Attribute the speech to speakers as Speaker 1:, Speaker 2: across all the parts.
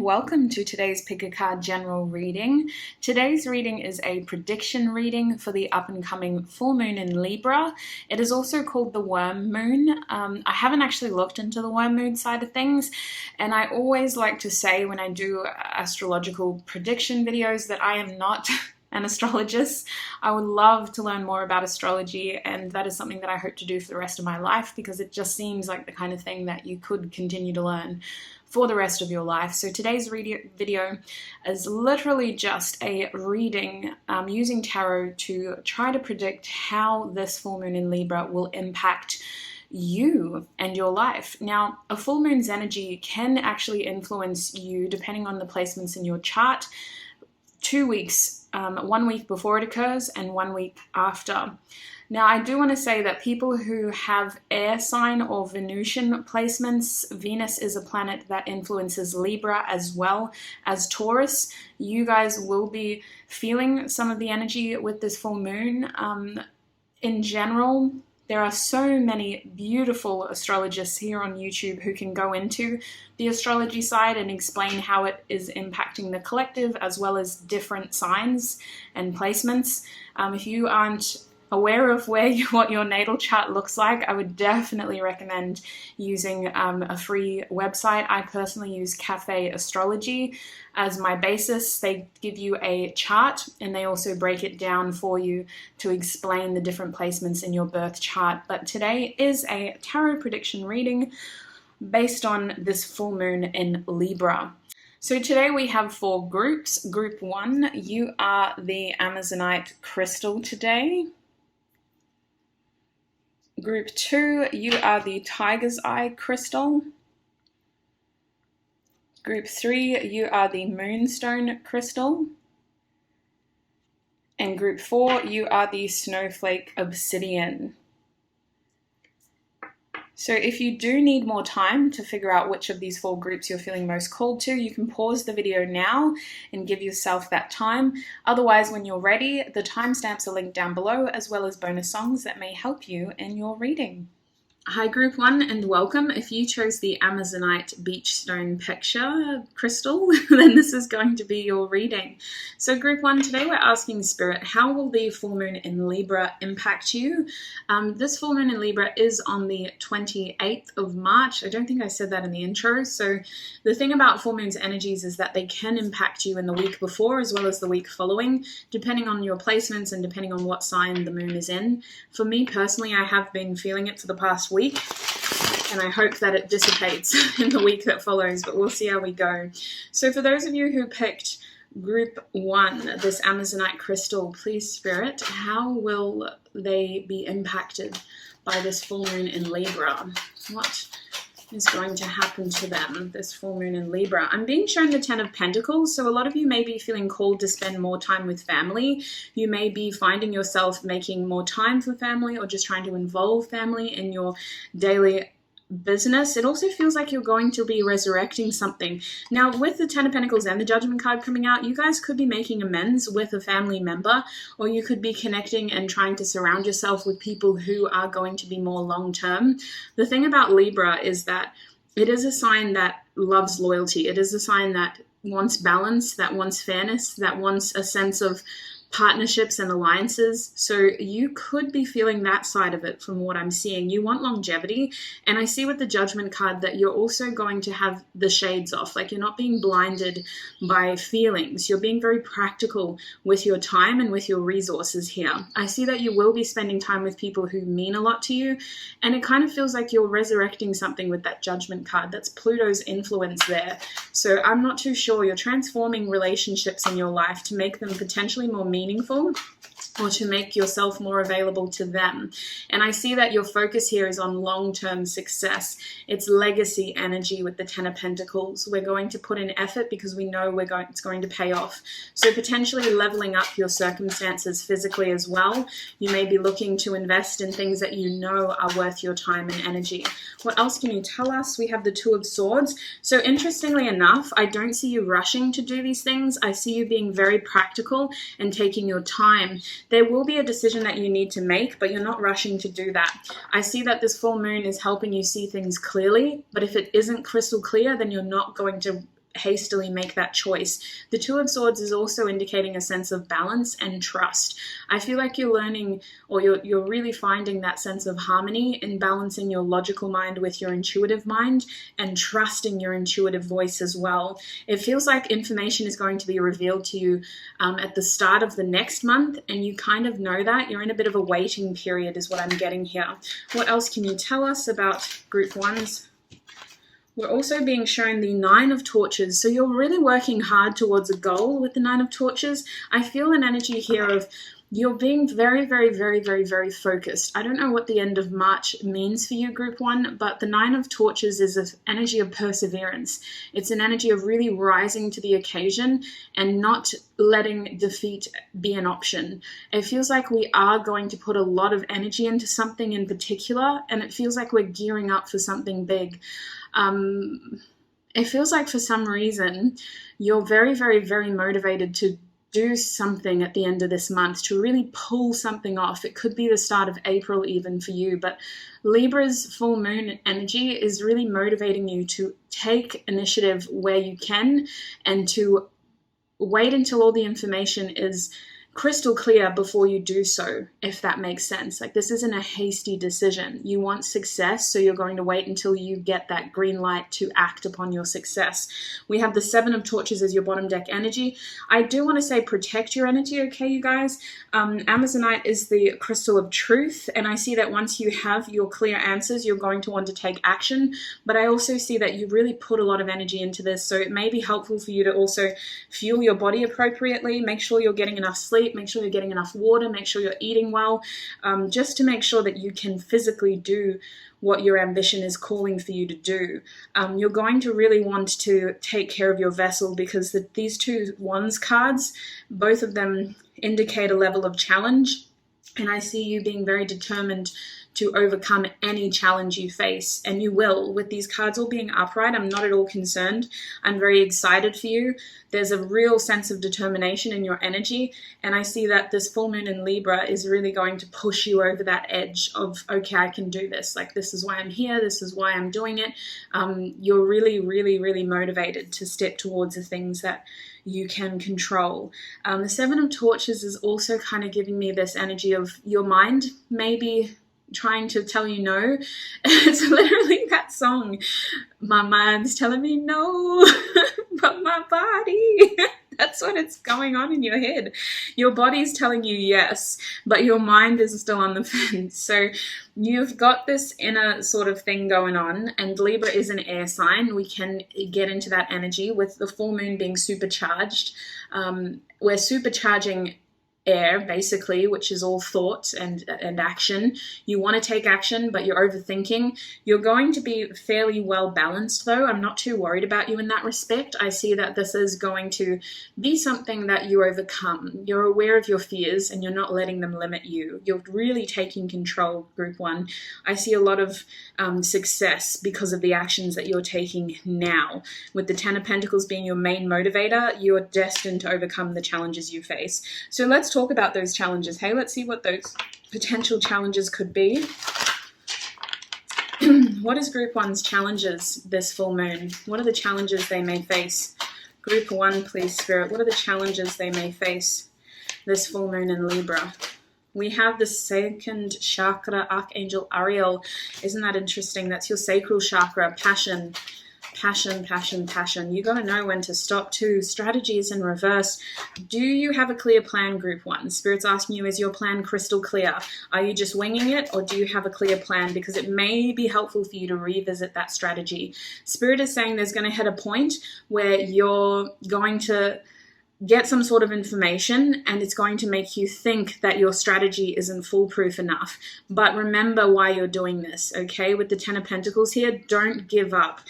Speaker 1: and welcome to today's Pick a Card general reading. Today's reading is a prediction reading for the up-and-coming full moon in Libra. It is also called the worm moon. I haven't actually looked into the worm moon side of things, and I always like to say when I do astrological prediction videos that I am not an astrologist. I would love to learn more about astrology, and that is something that I hope to do for the rest of my life because it just seems like the kind of thing that you could continue to learn for the rest of your life. So today's video is literally just a reading using tarot to try to predict how this full moon in Libra will impact you and your life. Now, a full moon's energy can actually influence you depending on the placements in your chart 2 weeks, 1 week before it occurs and 1 week after. Now, I do want to say that people who have air sign or Venusian placements, Venus is a planet that influences Libra as well as Taurus. You guys will be feeling some of the energy with this full moon. In general, there are so many beautiful astrologists here on YouTube who can go into the astrology side and explain how it is impacting the collective as well as different signs and placements. If you aren't aware of what your natal chart looks like, I would definitely recommend using a free website. I personally use Cafe Astrology as my basis. They give you a chart and they also break it down for you to explain the different placements in your birth chart. But today is a tarot prediction reading based on this full moon in Libra. So today we have 4 groups. Group 1, you are the Amazonite crystal today. Group 2, you are the Tiger's Eye crystal. Group 3, you are the Moonstone crystal. And Group 4, you are the Snowflake Obsidian. So if you do need more time to figure out which of these 4 groups you're feeling most called to, you can pause the video now and give yourself that time. Otherwise, when you're ready, the timestamps are linked down below, as well as bonus songs that may help you in your reading. Hi Group 1 and welcome. If you chose the Amazonite Beachstone Picture crystal, then this is going to be your reading. So Group 1, today we're asking Spirit, how will the full moon in Libra impact you? This full moon in Libra is on the 28th of March. I don't think I said that in the intro. So the thing about full moon's energies is that they can impact you in the week before as well as the week following, depending on your placements and depending on what sign the moon is in. For me personally, I have been feeling it for the past week, and I hope that it dissipates in the week that follows, but we'll see how we go. So for those of you who picked Group 1, this Amazonite crystal, please Spirit, how will they be impacted by this full moon in Libra? What is going to happen to them, this full moon in Libra? I'm being shown the 10 of Pentacles, so a lot of you may be feeling called to spend more time with family. You may be finding yourself making more time for family or just trying to involve family in your daily business. It also feels like you're going to be resurrecting something. Now, with the 10 of Pentacles and the Judgment card coming out, you guys could be making amends with a family member, or you could be connecting and trying to surround yourself with people who are going to be more long-term. The thing about Libra is that it is a sign that loves loyalty. It is a sign that wants balance, that wants fairness, that wants a sense of partnerships and alliances. So you could be feeling that side of it from what I'm seeing. You want longevity, and I see with the Judgment card that you're also going to have the shades off. Like, you're not being blinded by feelings. You're being very practical with your time and with your resources here. I see that you will be spending time with people who mean a lot to you, and it kind of feels like you're resurrecting something with that Judgment card. That's Pluto's influence there. So I'm not too sure. You're transforming relationships in your life to make them potentially more meaningful, or to make yourself more available to them. And I see that your focus here is on long-term success. It's legacy energy with the 10 of Pentacles. We're going to put in effort because we know it's going to pay off. So potentially leveling up your circumstances physically as well. You may be looking to invest in things that you know are worth your time and energy. What else can you tell us? We have the 2 of Swords. So interestingly enough, I don't see you rushing to do these things. I see you being very practical and taking your time. There will be a decision that you need to make, but you're not rushing to do that. I see that this full moon is helping you see things clearly, but if it isn't crystal clear, then you're not going to hastily make that choice. The Two of Swords is also indicating a sense of balance and trust. I feel like you're learning, or you're really finding that sense of harmony in balancing your logical mind with your intuitive mind and trusting your intuitive voice as well. It feels like information is going to be revealed to you at the start of the next month, and you kind of know that. You're in a bit of a waiting period is what I'm getting here. What else can you tell us about group ones? We're also being shown the Nine of Torches. So you're really working hard towards a goal with the Nine of Torches. I feel an energy here of you're being very, very, very, very, very focused. I don't know what the end of March means for you, group one, but the Nine of Torches is an energy of perseverance. It's an energy of really rising to the occasion and not letting defeat be an option. It feels like we are going to put a lot of energy into something in particular, and it feels like we're gearing up for something big. It feels like for some reason you're very, very, very motivated to do something at the end of this month, to really pull something off. It could be the start of April even for you, but Libra's full moon energy is really motivating you to take initiative where you can and to wait until all the information is crystal clear before you do so, if that makes sense. Like, this isn't a hasty decision. You want success, so you're going to wait until you get that green light to act upon your success. We have the Seven of Torches as your bottom deck energy. I do want to say protect your energy, okay, you guys? Amazonite is the crystal of truth, and I see that once you have your clear answers, you're going to want to take action, but I also see that you really put a lot of energy into this, so it may be helpful for you to also fuel your body appropriately, make sure you're getting enough sleep, make sure you're getting enough water, make sure you're eating well, just to make sure that you can physically do what your ambition is calling for you to do. You're going to really want to take care of your vessel, because these two Wands cards, both of them indicate a level of challenge, and I see you being very determined to overcome any challenge you face, and you will. With these cards all being upright, I'm not at all concerned. I'm very excited for you. There's a real sense of determination in your energy, and I see that this full moon in Libra is really going to push you over that edge of, okay, I can do this. Like, this is why I'm here. This is why I'm doing it. You're really, really, really motivated to step towards the things that you can control. The Seven of Torches is also kind of giving me this energy of your mind maybe trying to tell you no. It's literally that song, my mind's telling me no, but my body, that's what it's going on in your head. Your body's telling you yes, but your mind is still on the fence. So you've got this inner sort of thing going on, and Libra is an air sign. We can get into that energy with the full moon being supercharged. We're supercharging air, basically, which is all thought and action. You want to take action, but you're overthinking. You're going to be fairly well balanced, though. I'm not too worried about you in that respect. I see that this is going to be something that you overcome. You're aware of your fears, and you're not letting them limit you. You're really taking control, group one. I see a lot of success because of the actions that you're taking now. With the Ten of Pentacles being your main motivator, you're destined to overcome the challenges you face. So let's talk about those challenges. Hey, let's see what those potential challenges could be. What is group one's challenges this full moon? What are the challenges they may face? Group one, please, Spirit. What are the challenges they may face this full moon in Libra? We have the second chakra, Archangel Ariel. Isn't that interesting? That's your sacral chakra, passion. Passion, passion, passion. You got to know when to stop too. Strategies in reverse. Do you have a clear plan, group one? Spirit's asking you, is your plan crystal clear? Are you just winging it, or do you have a clear plan? Because it may be helpful for you to revisit that strategy. Spirit is saying there's going to hit a point where you're going to get some sort of information, and it's going to make you think that your strategy isn't foolproof enough. But remember why you're doing this, okay? With the Ten of Pentacles here, don't give up.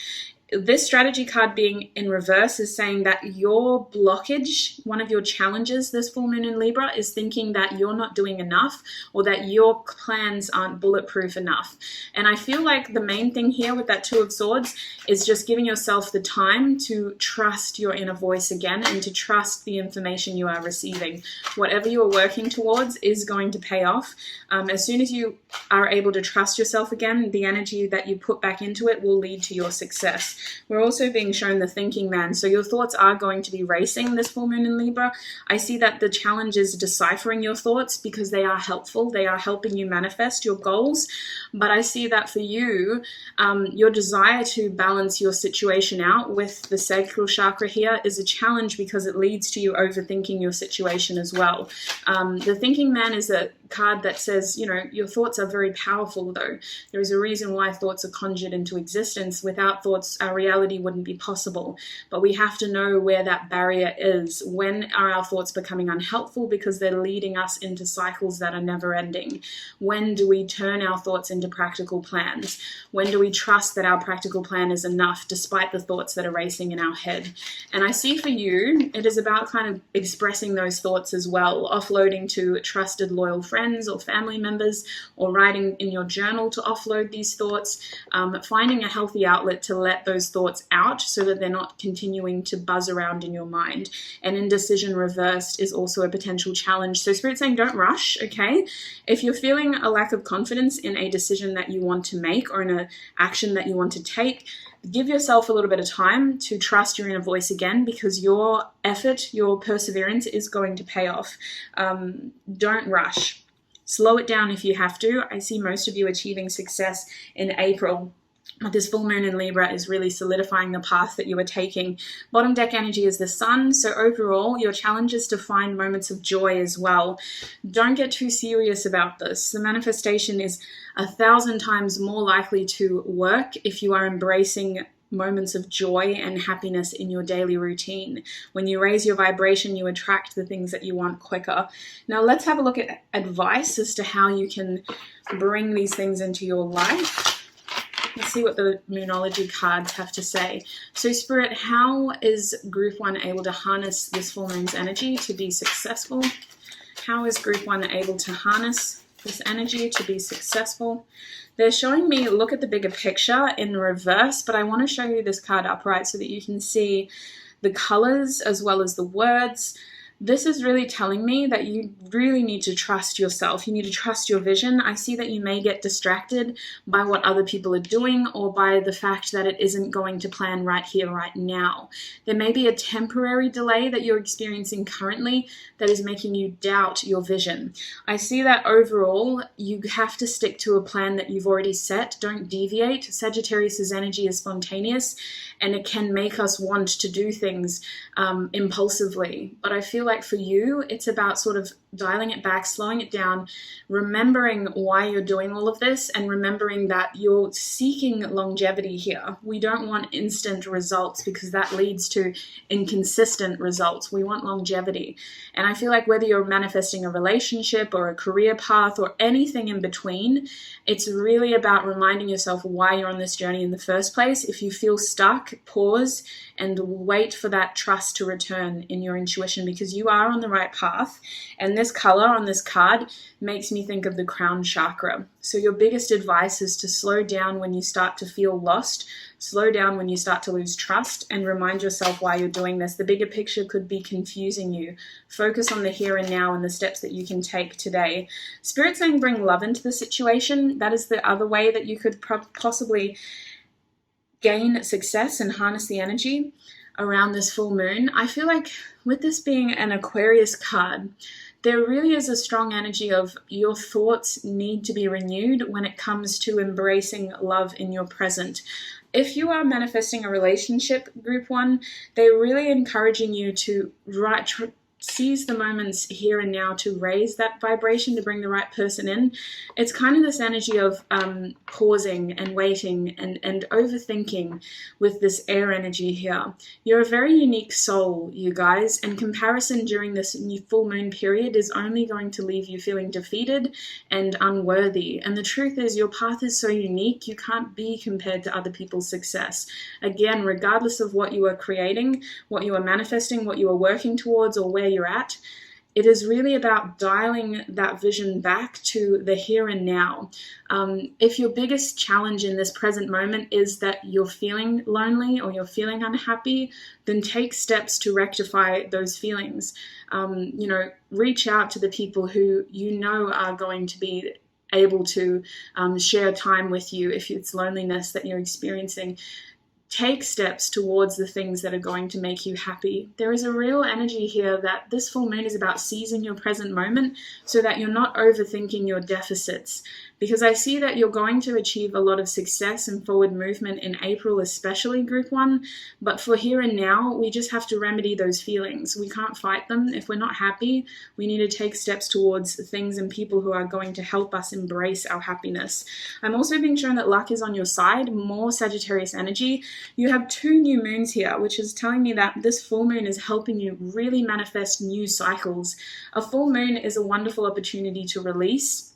Speaker 1: This strategy card being in reverse is saying that your blockage, one of your challenges this full moon in Libra, is thinking that you're not doing enough, or that your plans aren't bulletproof enough. And I feel like the main thing here with that Two of Swords is just giving yourself the time to trust your inner voice again, and to trust the information you are receiving. Whatever you are working towards is going to pay off. As soon as you are able to trust yourself again, the energy that you put back into it will lead to your success. We're also being shown the thinking man. So your thoughts are going to be racing this full moon in Libra. I see that the challenge is deciphering your thoughts because they are helpful. They are helping you manifest your goals. But I see that for you, your desire to balance your situation out with the sacral chakra here is a challenge because it leads to you overthinking your situation as well. The thinking man is a card that says, you know, your thoughts are very powerful though. There is a reason why thoughts are conjured into existence. Without thoughts, our reality wouldn't be possible. But we have to know where that barrier is. When are our thoughts becoming unhelpful because they're leading us into cycles that are never ending? When do we turn our thoughts into practical plans? When do we trust that our practical plan is enough despite the thoughts that are racing in our head? And I see for you, it is about kind of expressing those thoughts as well, offloading to trusted, loyal friends or family members, or writing in your journal to offload these thoughts, finding a healthy outlet to let those thoughts out so that they're not continuing to buzz around in your mind. And indecision reversed is also a potential challenge. So Spirit's saying don't rush, okay? If you're feeling a lack of confidence in a decision that you want to make or in an action that you want to take, give yourself a little bit of time to trust your inner voice again, because your effort, your perseverance is going to pay off. Don't rush. Slow it down if you have to. I see most of you achieving success in April. But this full moon in Libra is really solidifying the path that you are taking. Bottom deck energy is the sun. So overall, your challenge is to find moments of joy as well. Don't get too serious about this. The manifestation is 1,000 times more likely to work if you are embracing moments of joy and happiness in your daily routine. When you raise your vibration, you attract the things that you want quicker. Now let's have a look at advice as to how you can bring these things into your life. Let's see what the Moonology cards have to say. So Spirit, how is Group 1 able to harness this full moon's energy to be successful? How is Group 1 able to harness this energy to be successful? They're showing me look at the bigger picture in reverse, but I want to show you this card upright so that you can see the colors as well as the words. This is really telling me that you really need to trust yourself. You need to trust your vision. I see that you may get distracted by what other people are doing or by the fact that it isn't going to plan right here, right now. There may be a temporary delay that you're experiencing currently that is making you doubt your vision. I see that overall, you have to stick to a plan that you've already set. Don't deviate. Sagittarius's energy is spontaneous and it can make us want to do things impulsively. But I feel like for you, it's about sort of dialing it back, slowing it down, remembering why you're doing all of this, and remembering that you're seeking longevity here. We don't want instant results because that leads to inconsistent results. We want longevity. And I feel like whether you're manifesting a relationship or a career path or anything in between, it's really about reminding yourself why you're on this journey in the first place. If you feel stuck, pause and wait for that trust to return in your intuition, because you are on the right path. And this color on this card makes me think of the crown chakra. So your biggest advice is to slow down when you start to feel lost, slow down when you start to lose trust, and remind yourself why you're doing this. The bigger picture could be confusing you. Focus on the here and now and the steps that you can take today. Spirit saying bring love into the situation. That is the other way that you could possibly gain success and harness the energy around this full moon. I feel like with this being an Aquarius card, there really is a strong energy of your thoughts need to be renewed when it comes to embracing love in your present. If you are manifesting a relationship, Group 1, they're really encouraging you to seize the moments here and now to raise that vibration, to bring the right person in. It's kind of this energy of pausing and waiting and overthinking with this air energy here. You're a very unique soul, you guys, and comparison during this full moon period is only going to leave you feeling defeated and unworthy. And the truth is your path is so unique, you can't be compared to other people's success. Again, regardless of what you are creating, what you are manifesting, what you are working towards, or where you're at, it is really about dialing that vision back to the here and now. If your biggest challenge in this present moment is that you're feeling lonely or you're feeling unhappy, then take steps to rectify those feelings. Reach out to the people who you know are going to be able to share time with you if it's loneliness that you're experiencing. take steps towards the things that are going to make you happy. There is a real energy here that this full moon is about seizing your present moment so that you're not overthinking your deficits. Because I see that you're going to achieve a lot of success and forward movement in April, especially group 1. But for here and now, we just have to remedy those feelings. We can't fight them. If we're not happy, we need to take steps towards things and people who are going to help us embrace our happiness. I'm also being shown that luck is on your side, more Sagittarius energy. You have 2 new moons here, which is telling me that this full moon is helping you really manifest new cycles. A full moon is a wonderful opportunity to release.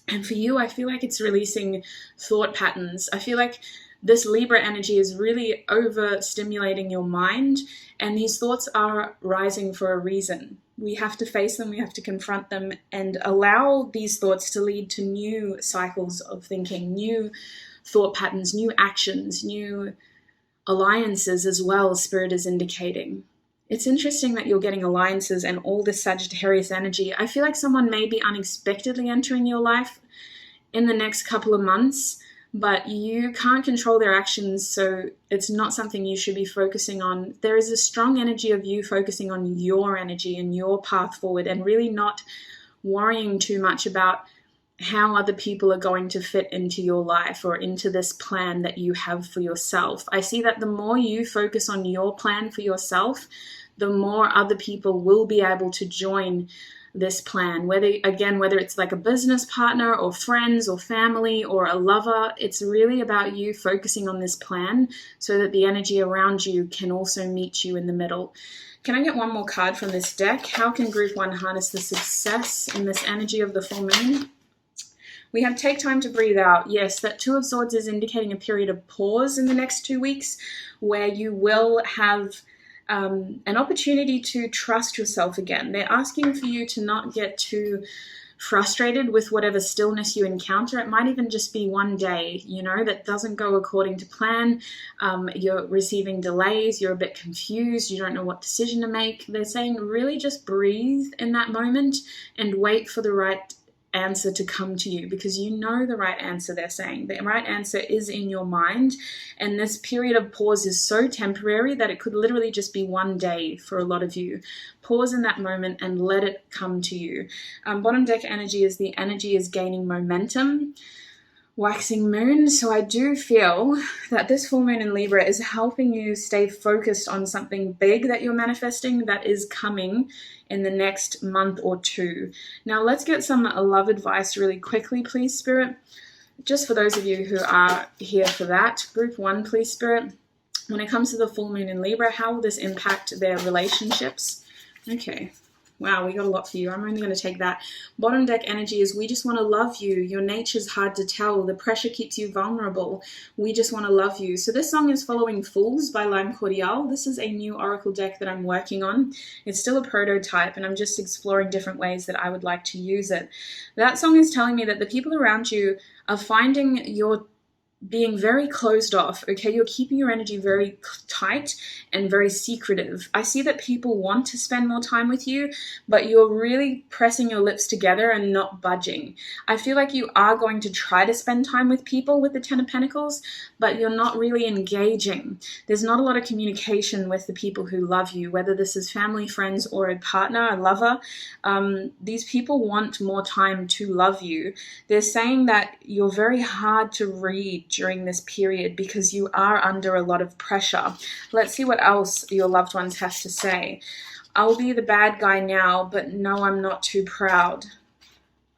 Speaker 1: And for you, I feel like it's releasing thought patterns. I feel like this Libra energy is really overstimulating your mind, and these thoughts are rising for a reason. We have to face them, we have to confront them, and allow these thoughts to lead to new cycles of thinking, new thought patterns, new actions, new alliances as well, Spirit is indicating. It's interesting that you're getting alliances and all this Sagittarius energy. I feel like someone may be unexpectedly entering your life in the next couple of months, but you can't control their actions, so it's not something you should be focusing on. There is a strong energy of you focusing on your energy and your path forward and really not worrying too much about how other people are going to fit into your life or into this plan that you have for yourself. I see that the more you focus on your plan for yourself, the more other people will be able to join this plan. Whether it's like a business partner or friends or family or a lover, it's really about you focusing on this plan so that the energy around you can also meet you in the middle. Can I get one more card from this deck? How can group 1 harness the success in this energy of the full moon? We have take time to breathe out. Yes, that 2 of Swords is indicating a period of pause in the next 2 weeks where you will have an opportunity to trust yourself again. They're asking for you to not get too frustrated with whatever stillness you encounter. It might even just be one day, that doesn't go according to plan. You're receiving delays, you're a bit confused, you don't know what decision to make. They're saying really just breathe in that moment and wait for the right answer to come to you, because you know the right answer. They're saying the right answer is in your mind, and this period of pause is so temporary that it could literally just be one day for a lot of you. Pause in that moment and let it come to you. Bottom deck energy is the energy is gaining momentum. Waxing moon. So I do feel that this full moon in Libra is helping you stay focused on something big that you're manifesting that is coming in the next month or 2. Now let's get some love advice really quickly, please, Spirit. Just for those of you who are here for that. Group 1, please, Spirit. When it comes to the full moon in Libra, how will this impact their relationships? Okay. Wow, we got a lot for you. I'm only going to take that. Bottom deck energy is we just want to love you. Your nature's hard to tell. The pressure keeps you vulnerable. We just want to love you. So this song is following Fools by Lime Cordiale. This is a new oracle deck that I'm working on. It's still a prototype and I'm just exploring different ways that I would like to use it. That song is telling me that the people around you are finding your being very closed off, okay? You're keeping your energy very tight and very secretive. I see that people want to spend more time with you, but you're really pressing your lips together and not budging. I feel like you are going to try to spend time with people with the 10 of Pentacles, but you're not really engaging. There's not a lot of communication with the people who love you, whether this is family, friends, or a partner, a lover. These people want more time to love you. They're saying that you're very hard to read during this period because you are under a lot of pressure. Let's see what else your loved ones have to say. I'll be the bad guy now, but no, I'm not too proud.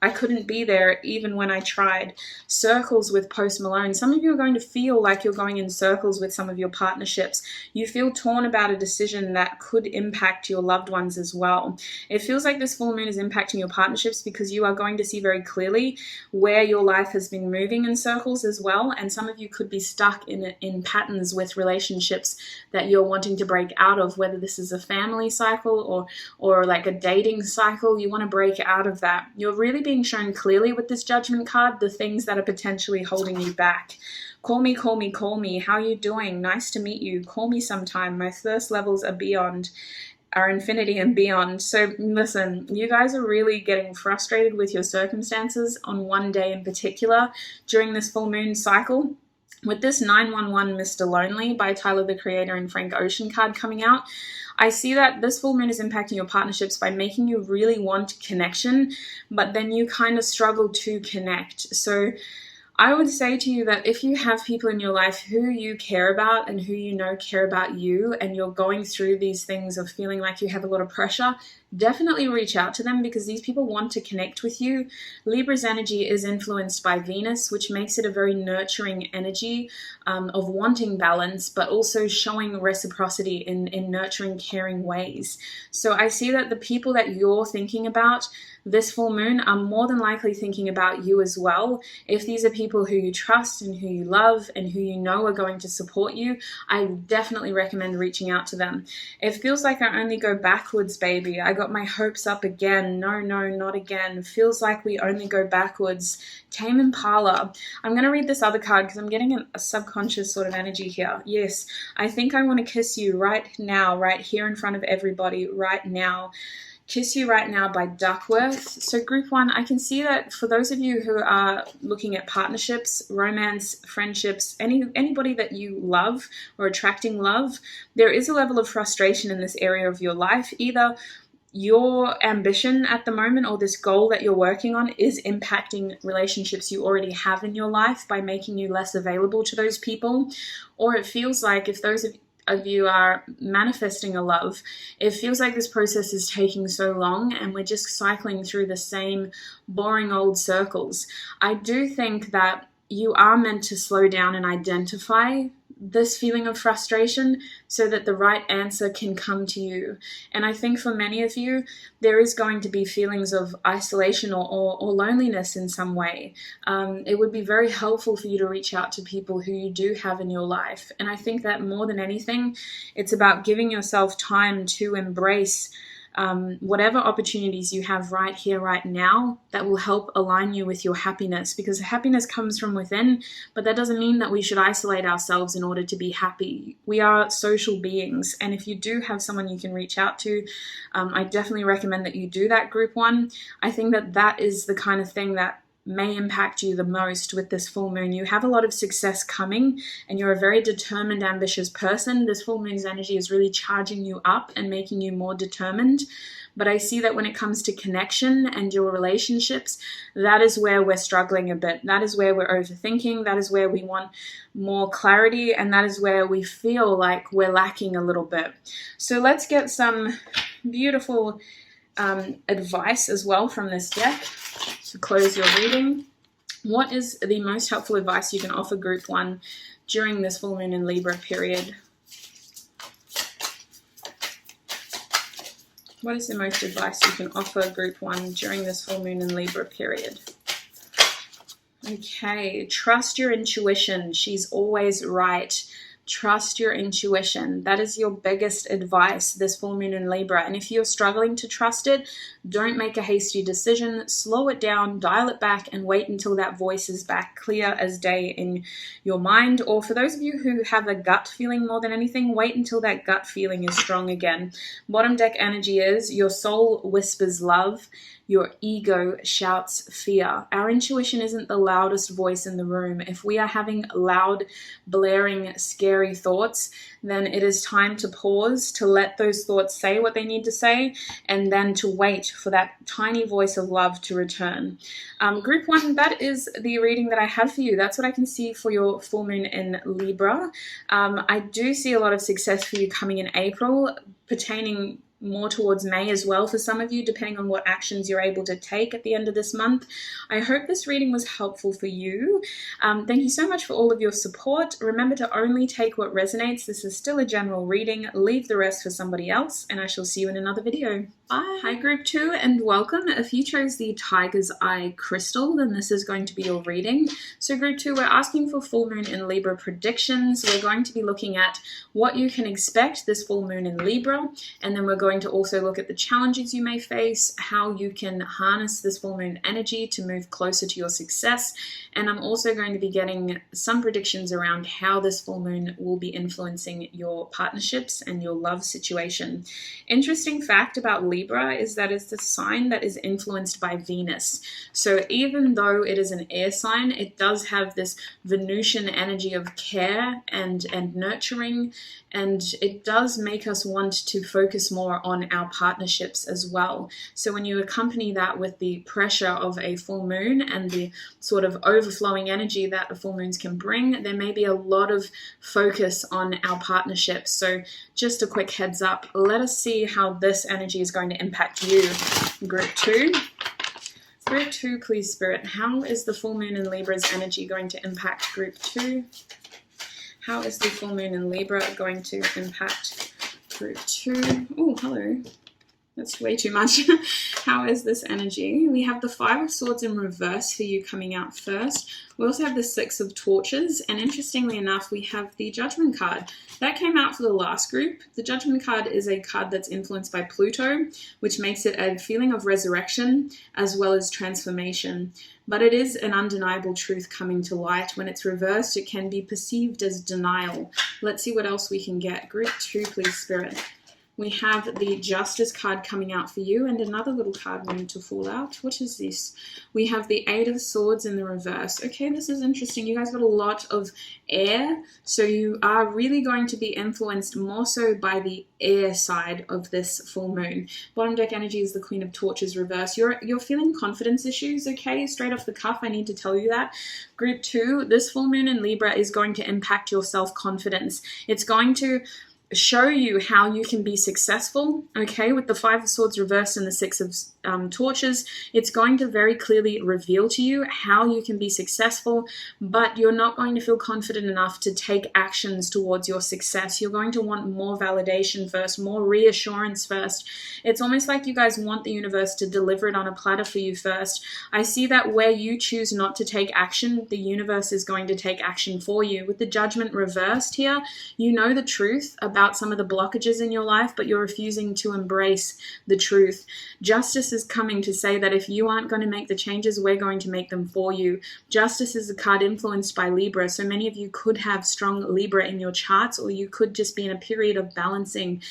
Speaker 1: I couldn't be there even when I tried. Circles with Post Malone. Some of you are going to feel like you're going in circles with some of your partnerships. You feel torn about a decision that could impact your loved ones as well. It feels like this full moon is impacting your partnerships because you are going to see very clearly where your life has been moving in circles as well. And some of you could be stuck in patterns with relationships that you're wanting to break out of, whether this is a family cycle or like a dating cycle. You want to break out of that. You're really being shown clearly with this Judgment card the things that are potentially holding you back. Call me, call me, call me. How are you doing? Nice to meet you. Call me sometime. My thirst levels are infinity and beyond. So listen, you guys are really getting frustrated with your circumstances on one day in particular during this full moon cycle. With this 911 Mr. Lonely by Tyler, the Creator, and Frank Ocean card coming out, I see that this full moon is impacting your partnerships by making you really want connection, but then you kind of struggle to connect. So I would say to you that if you have people in your life who you care about and who you know care about you, and you're going through these things of feeling like you have a lot of pressure, definitely reach out to them, because these people want to connect with you. Libra's energy is influenced by Venus, which makes it a very nurturing energy of wanting balance, but also showing reciprocity in nurturing, caring ways. So I see that the people that you're thinking about this full moon are more than likely thinking about you as well. If these are people who you trust and who you love and who you know are going to support you, I definitely recommend reaching out to them. It feels like I only go backwards, baby. I got my hopes up again. No, not again. Feels like we only go backwards. Tame Impala. I'm going to read this other card because I'm getting a subconscious sort of energy here. Yes, I think I want to kiss you right now, right here in front of everybody, right now. Kiss You Right Now by Duckworth. So group one, I can see that for those of you who are looking at partnerships, romance, friendships, anybody that you love or attracting love, there is a level of frustration in this area of your life. Either your ambition at the moment or this goal that you're working on is impacting relationships you already have in your life by making you less available to those people, or it feels like if those of you are manifesting a love, it feels like this process is taking so long and we're just cycling through the same boring old circles. I do think that you are meant to slow down and identify this feeling of frustration so that the right answer can come to you. And I think for many of you, there is going to be feelings of isolation or loneliness in some way. It would be very helpful for you to reach out to people who you do have in your life. And I think that more than anything, it's about giving yourself time to embrace whatever opportunities you have right here, right now, that will help align you with your happiness, because happiness comes from within, but that doesn't mean that we should isolate ourselves in order to be happy. We are social beings, and if you do have someone you can reach out to, I definitely recommend that you do that, group one. I think that that is the kind of thing that may impact you the most with this full moon. You have a lot of success coming and you're a very determined, ambitious person. This full moon's energy is really charging you up and making you more determined. But I see that when it comes to connection and your relationships, that is where we're struggling a bit. That is where we're overthinking. That is where we want more clarity. And that is where we feel like we're lacking a little bit. So let's get some beautiful advice as well from this deck to close your reading. What is the most helpful advice you can offer group one during this full moon in Libra period? What is the most advice you can offer group one during this full moon in Libra period? Okay, trust your intuition. She's always right. Trust your intuition. That is your biggest advice this full moon in Libra. And if you're struggling to trust it, don't make a hasty decision. Slow it down, dial it back, and wait until that voice is back clear as day in your mind. Or for those of you who have a gut feeling more than anything, wait until that gut feeling is strong again. Bottom deck energy is your soul whispers love. Your ego shouts fear. Our intuition isn't the loudest voice in the room. If we are having loud, blaring, scary thoughts, then it is time to pause, to let those thoughts say what they need to say, and then to wait for that tiny voice of love to return. Group one, that is the reading that I have for you. That's what I can see for your full moon in Libra. I do see a lot of success for you coming in April, pertaining more towards May as well for some of you, depending on what actions you're able to take at the end of this month. I hope this reading was helpful for you. Thank you so much for all of your support. Remember to only take what resonates. This is still a general reading. Leave the rest for somebody else, and I shall see you in another video. Bye. Hi group two, and welcome. If you chose the Tiger's Eye crystal, then this is going to be your reading. So group two, we're asking for full moon in Libra predictions. We're going to be looking at what you can expect this full moon in Libra, and then we're going going to also look at the challenges you may face, how you can harness this full moon energy to move closer to your success. And I'm also going to be getting some predictions around how this full moon will be influencing your partnerships and your love situation. Interesting fact about Libra is that it's the sign that is influenced by Venus. So even though it is an air sign, it does have this Venusian energy of care and nurturing, and it does make us want to focus more on our partnerships as well. So when you accompany that with the pressure of a full moon and the sort of overflowing energy that the full moons can bring, there may be a lot of focus on our partnerships. So just a quick heads up, let us see how this energy is going to impact you. Group 2. Group 2, please, Spirit. How is the full moon in Libra's energy going to impact Group 2? How is the full moon in Libra going to impact Group 2? Oh, hello. That's way too much. How is this energy? We have the Five of Swords in reverse for you coming out first. We also have the Six of Torches. And interestingly enough, we have the Judgment card. That came out for the last group. The Judgment card is a card that's influenced by Pluto, which makes it a feeling of resurrection as well as transformation. But it is an undeniable truth coming to light. When it's reversed, it can be perceived as denial. Let's see what else we can get. Group 2, please, Spirit. We have the Justice card coming out for you, and another little card wanting to fall out. What is this? We have the Eight of Swords in the reverse. Okay, this is interesting. You guys got a lot of air, so you are really going to be influenced more so by the air side of this full moon. Bottom deck energy is the Queen of Torches reverse. You're feeling confidence issues, okay? Straight off the cuff, I need to tell you that. Group 2, this full moon in Libra is going to impact your self-confidence. It's going to show you how you can be successful, okay? With the Five of Swords reversed and the Six of Torches, it's going to very clearly reveal to you how you can be successful, but you're not going to feel confident enough to take actions towards your success. You're going to want more validation first, more reassurance first. It's almost like you guys want the universe to deliver it on a platter for you first. I see that where you choose not to take action, the universe is going to take action for you. With the Judgment reversed here, you know the truth about some of the blockages in your life, but you're refusing to embrace the truth. Justice is coming to say that if you aren't going to make the changes, we're going to make them for you. Justice is a card influenced by Libra, so many of you could have strong Libra in your charts, or you could just be in a period of balancing.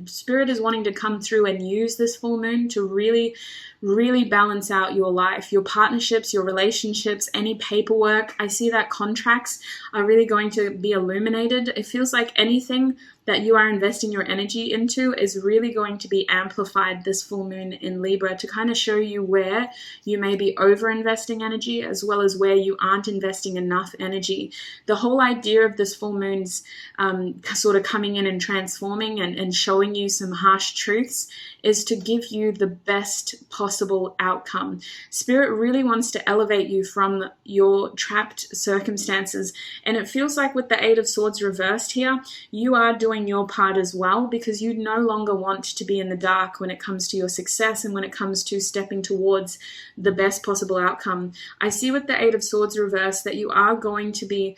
Speaker 1: Spirit is wanting to come through and use this full moon to really balance out your life, your partnerships, your relationships, any paperwork. I see that contracts are really going to be illuminated. It feels like anything that you are investing your energy into is really going to be amplified this full moon in Libra to kind of show you where you may be over investing energy as well as where you aren't investing enough energy. The whole idea of this full moon's sort of coming in and transforming and showing you some harsh truths is to give you the best possible outcome. Spirit really wants to elevate you from your trapped circumstances, and it feels like with the Eight of Swords reversed here, you are doing your part as well, because you no longer want to be in the dark when it comes to your success and when it comes to stepping towards the best possible outcome. I see with the Eight of Swords reversed that you are going to be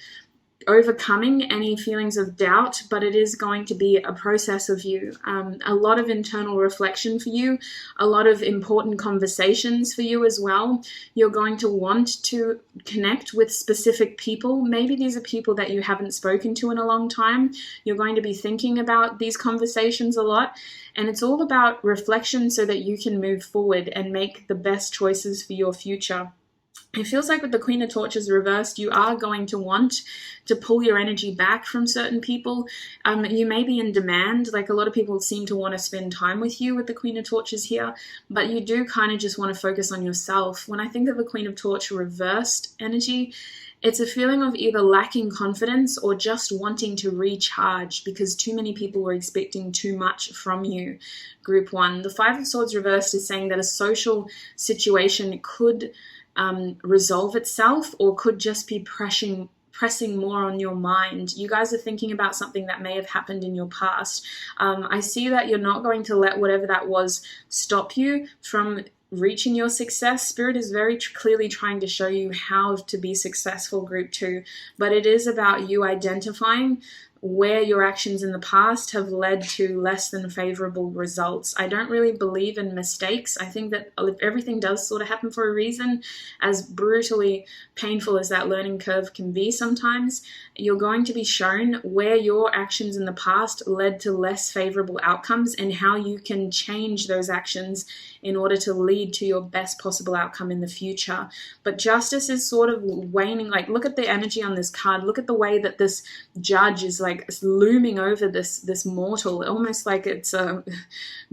Speaker 1: overcoming any feelings of doubt, but it is going to be a process of you. A lot of internal reflection for you, a lot of important conversations for you as well. You're going to want to connect with specific people. Maybe these are people that you haven't spoken to in a long time. You're going to be thinking about these conversations a lot, and it's all about reflection so that you can move forward and make the best choices for your future. It feels like with the Queen of Torches reversed, you are going to want to pull your energy back from certain people. You may be in demand, like a lot of people seem to want to spend time with you with the Queen of Torches here, but you do kind of just want to focus on yourself. When I think of a Queen of Torch reversed energy, it's a feeling of either lacking confidence or just wanting to recharge because too many people were expecting too much from you. Group 1. The Five of Swords reversed is saying that a social situation could resolve itself or could just be pressing more on your mind. You guys are thinking about something that may have happened in your past. I see that you're not going to let whatever that was stop you from reaching your success. Spirit is very clearly trying to show you how to be successful, Group 2, but it is about you identifying where your actions in the past have led to less than favorable results. I don't really believe in mistakes. I think that everything does sort of happen for a reason. As brutally painful as that learning curve can be sometimes, you're going to be shown where your actions in the past led to less favorable outcomes and how you can change those actions in order to lead to your best possible outcome in the future. But justice is sort of waning. Like, look at the energy on this card. Look at the way that this judge is like looming over this mortal, almost like it's a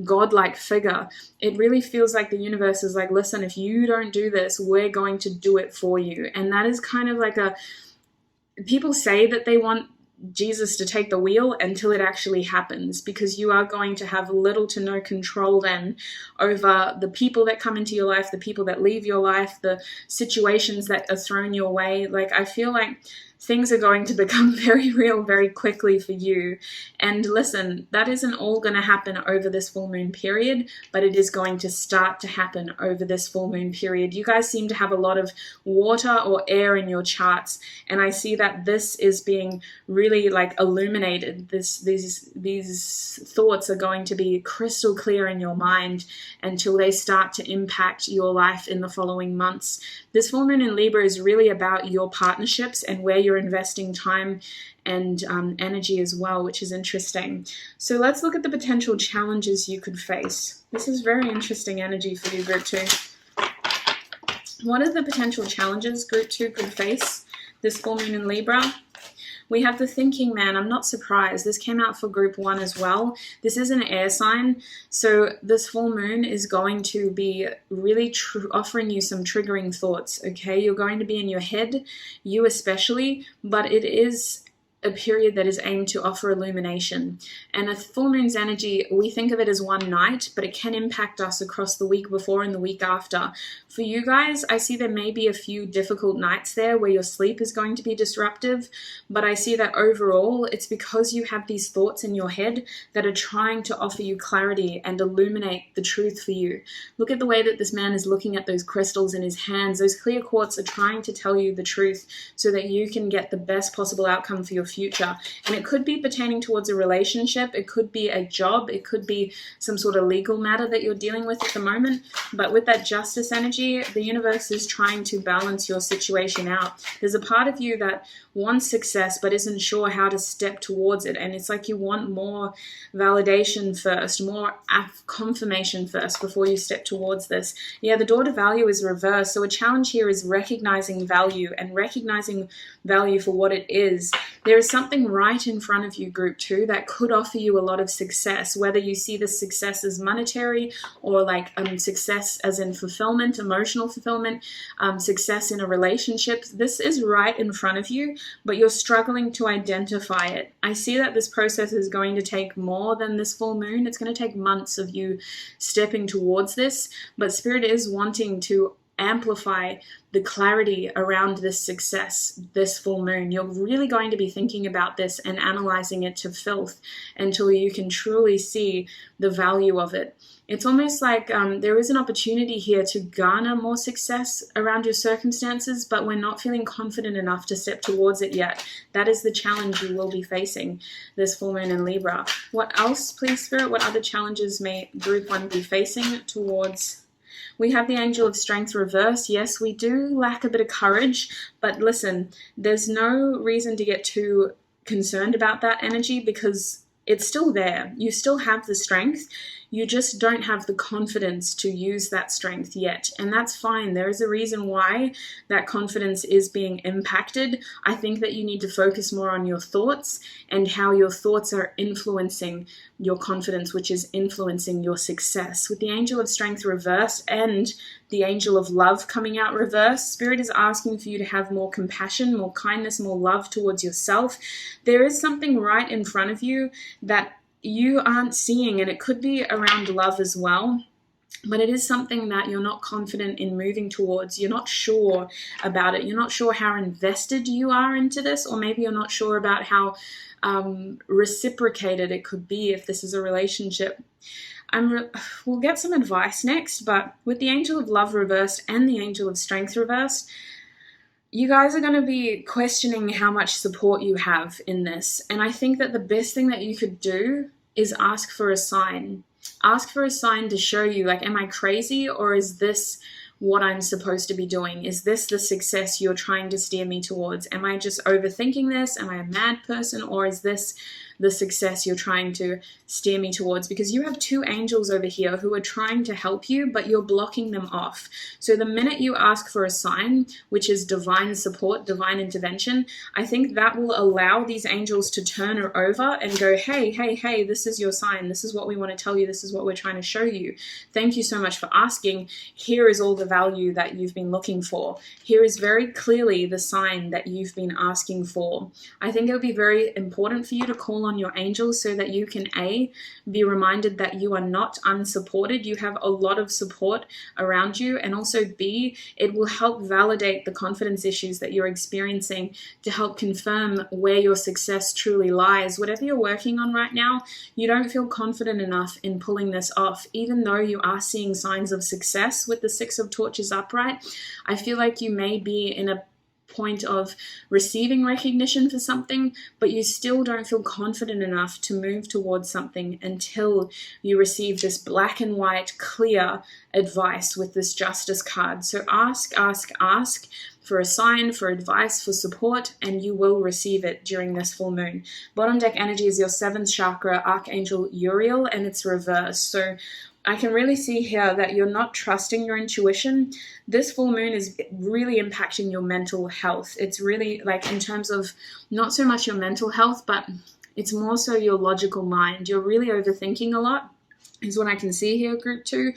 Speaker 1: godlike figure. It really feels like the universe is like, listen, if you don't do this, we're going to do it for you. And that is kind of like people say that they want Jesus to take the wheel until it actually happens, because you are going to have little to no control then over the people that come into your life, the people that leave your life, the situations that are thrown your way. Like, I feel like things are going to become very real very quickly for you. And listen, that isn't all going to happen over this full moon period, but it is going to start to happen over this full moon period. You guys seem to have a lot of water or air in your charts, and I see that this is being really like illuminated. These thoughts are going to be crystal clear in your mind until they start to impact your life in the following months. This full moon in Libra is really about your partnerships and where you're investing time and energy as well, which is interesting. So let's look at the potential challenges you could face. This is very interesting energy for you, Group 2. What are the potential challenges Group 2 could face this full moon in Libra? We have the thinking man. I'm not surprised. This came out for Group 1 as well. This is an air sign. So this full moon is going to be really offering you some triggering thoughts, okay? You're going to be in your head, you especially, but it is a period that is aimed to offer illumination. And a full moon's energy, we think of it as one night, but it can impact us across the week before and the week after. For you guys, I see there may be a few difficult nights there where your sleep is going to be disruptive, but I see that overall it's because you have these thoughts in your head that are trying to offer you clarity and illuminate the truth for you. Look at the way that this man is looking at those crystals in his hands. Those clear quartz are trying to tell you the truth so that you can get the best possible outcome for your future. And it could be pertaining towards a relationship, it could be a job, it could be some sort of legal matter that you're dealing with at the moment. But with that justice energy, the universe is trying to balance your situation out. There's a part of you that wants success but isn't sure how to step towards it, and it's like you want more validation first, more confirmation first before you step towards this. Yeah, the door to value is reversed, so a challenge here is recognizing value and recognizing value for what it is. There is something right in front of you, Group 2, that could offer you a lot of success, whether you see the success as monetary or like success as in fulfillment, emotional fulfillment, success in a relationship. This is right in front of you, but you're struggling to identify it. I see that this process is going to take more than this full moon. It's going to take months of you stepping towards this, but Spirit is wanting to amplify the clarity around this success this full moon. You're really going to be thinking about this and analyzing it to filth until you can truly see the value of it. It's almost like there is an opportunity here to garner more success around your circumstances, but we're not feeling confident enough to step towards it yet. That is the challenge you will be facing this full moon in Libra. What else, please, Spirit? What other challenges may Group 1 be facing towards? We have the Angel of Strength reversed. Yes, we do lack a bit of courage, but listen, there's no reason to get too concerned about that energy because it's still there. You still have the strength. You just don't have the confidence to use that strength yet. And that's fine. There is a reason why that confidence is being impacted. I think that you need to focus more on your thoughts and how your thoughts are influencing your confidence, which is influencing your success. With the Angel of Strength reversed and the Angel of Love coming out reversed, Spirit is asking for you to have more compassion, more kindness, more love towards yourself. There is something right in front of you that you aren't seeing, and it could be around love as well, but it is something that you're not confident in moving towards. You're not sure about it. You're not sure how invested you are into this, or maybe you're not sure about how reciprocated it could be if this is a relationship. We'll get some advice next, but with the Angel of Love reversed and the Angel of Strength reversed, you guys are going to be questioning how much support you have in this. And I think that the best thing that you could do is ask for a sign. Ask for a sign to show you, like, am I crazy, or is this what I'm supposed to be doing? Is this the success you're trying to steer me towards? Am I just overthinking this? Am I a mad person? Or is this the success you're trying to steer me towards? Because you have two angels over here who are trying to help you, but you're blocking them off. So the minute you ask for a sign, which is divine support, divine intervention, I think that will allow these angels to turn her over and go, hey, hey, hey, this is your sign. This is what we want to tell you. This is what we're trying to show you. Thank you so much for asking. Here is all the value that you've been looking for. Here is very clearly the sign that you've been asking for. I think it would be very important for you to call on your angels so that you can A, be reminded that you are not unsupported. You have a lot of support around you, and also B, it will help validate the confidence issues that you're experiencing to help confirm where your success truly lies. Whatever you're working on right now, you don't feel confident enough in pulling this off, even though you are seeing signs of success with the Six of Torches upright. I feel like you may be in a point of receiving recognition for something, but you still don't feel confident enough to move towards something until you receive this black and white, clear advice with this Justice card. So ask for a sign, for advice, for support, and you will receive it during this full moon. Bottom deck energy is your 7th chakra, Archangel Uriel, and it's reversed. So I can really see here that you're not trusting your intuition. This full moon is really impacting your mental health. It's really, like, in terms of not so much your mental health, but it's more so your logical mind. You're really overthinking a lot, is what I can see here, group 2.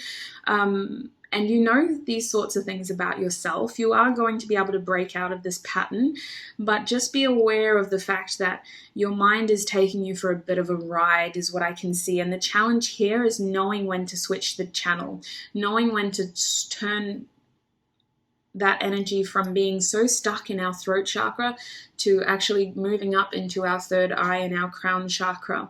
Speaker 1: And you know these sorts of things about yourself. You are going to be able to break out of this pattern, but just be aware of the fact that your mind is taking you for a bit of a ride, is what I can see. And the challenge here is knowing when to switch the channel, knowing when to turn that energy from being so stuck in our throat chakra to actually moving up into our third eye and our crown chakra.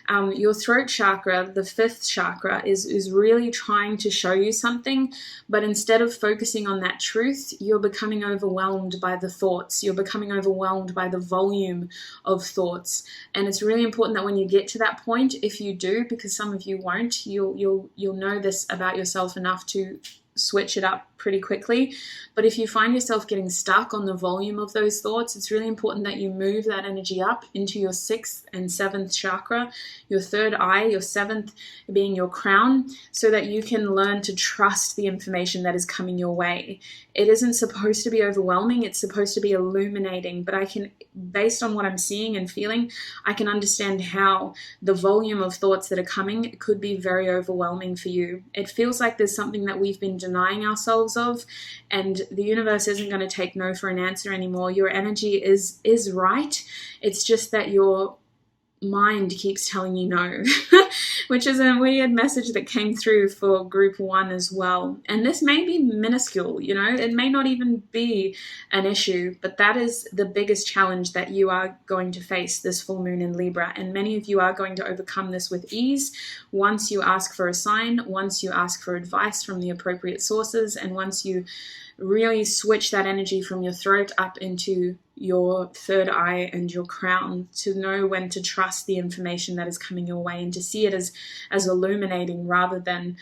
Speaker 1: Your throat chakra, the 5th chakra, is really trying to show you something, but instead of focusing on that truth, you're becoming overwhelmed by the thoughts. You're becoming overwhelmed by the volume of thoughts. And it's really important that when you get to that point, if you do, because some of you won't, you'll know this about yourself enough to switch it up pretty quickly. But if you find yourself getting stuck on the volume of those thoughts, it's really important that you move that energy up into your 6th and 7th chakra, your third eye, your 7th being your crown, so that you can learn to trust the information that is coming your way. It isn't supposed to be overwhelming, it's supposed to be illuminating, but I can, based on what I'm seeing and feeling, I can understand how the volume of thoughts that are coming could be very overwhelming for you. It feels like there's something that we've been denying ourselves of, and the universe isn't going to take no for an answer anymore. Your energy is right. It's just that your mind keeps telling you no, which is a weird message that came through for group 1 as well. And this may be minuscule, you know, it may not even be an issue, but that is the biggest challenge that you are going to face this full moon in Libra. And many of you are going to overcome this with ease once you ask for a sign, once you ask for advice from the appropriate sources, and once you really switch that energy from your throat up into your third eye and your crown, to know when to trust the information that is coming your way and to see it as illuminating rather than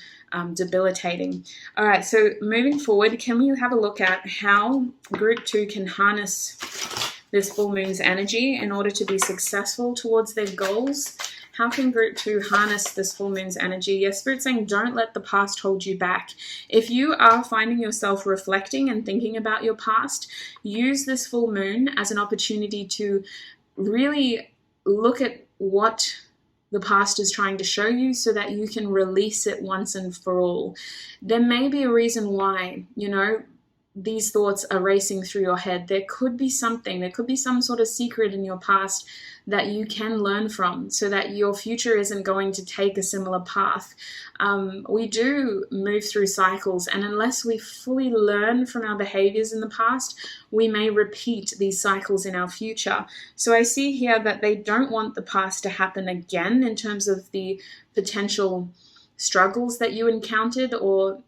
Speaker 1: debilitating. All right, so moving forward, can we have a look at how group 2 can harness this full moon's energy in order to be successful towards their goals? How can group 2 harness this full moon's energy? Yes, Spirit's saying don't let the past hold you back. If you are finding yourself reflecting and thinking about your past, use this full moon as an opportunity to really look at what the past is trying to show you so that you can release it once and for all. There may be a reason why, you know, these thoughts are racing through your head. There could be something, there could be some sort of secret in your past that you can learn from so that your future isn't going to take a similar path. We do move through cycles, and unless we fully learn from our behaviors in the past, we may repeat these cycles in our future. So I see here that they don't want the past to happen again in terms of the potential struggles that you encountered or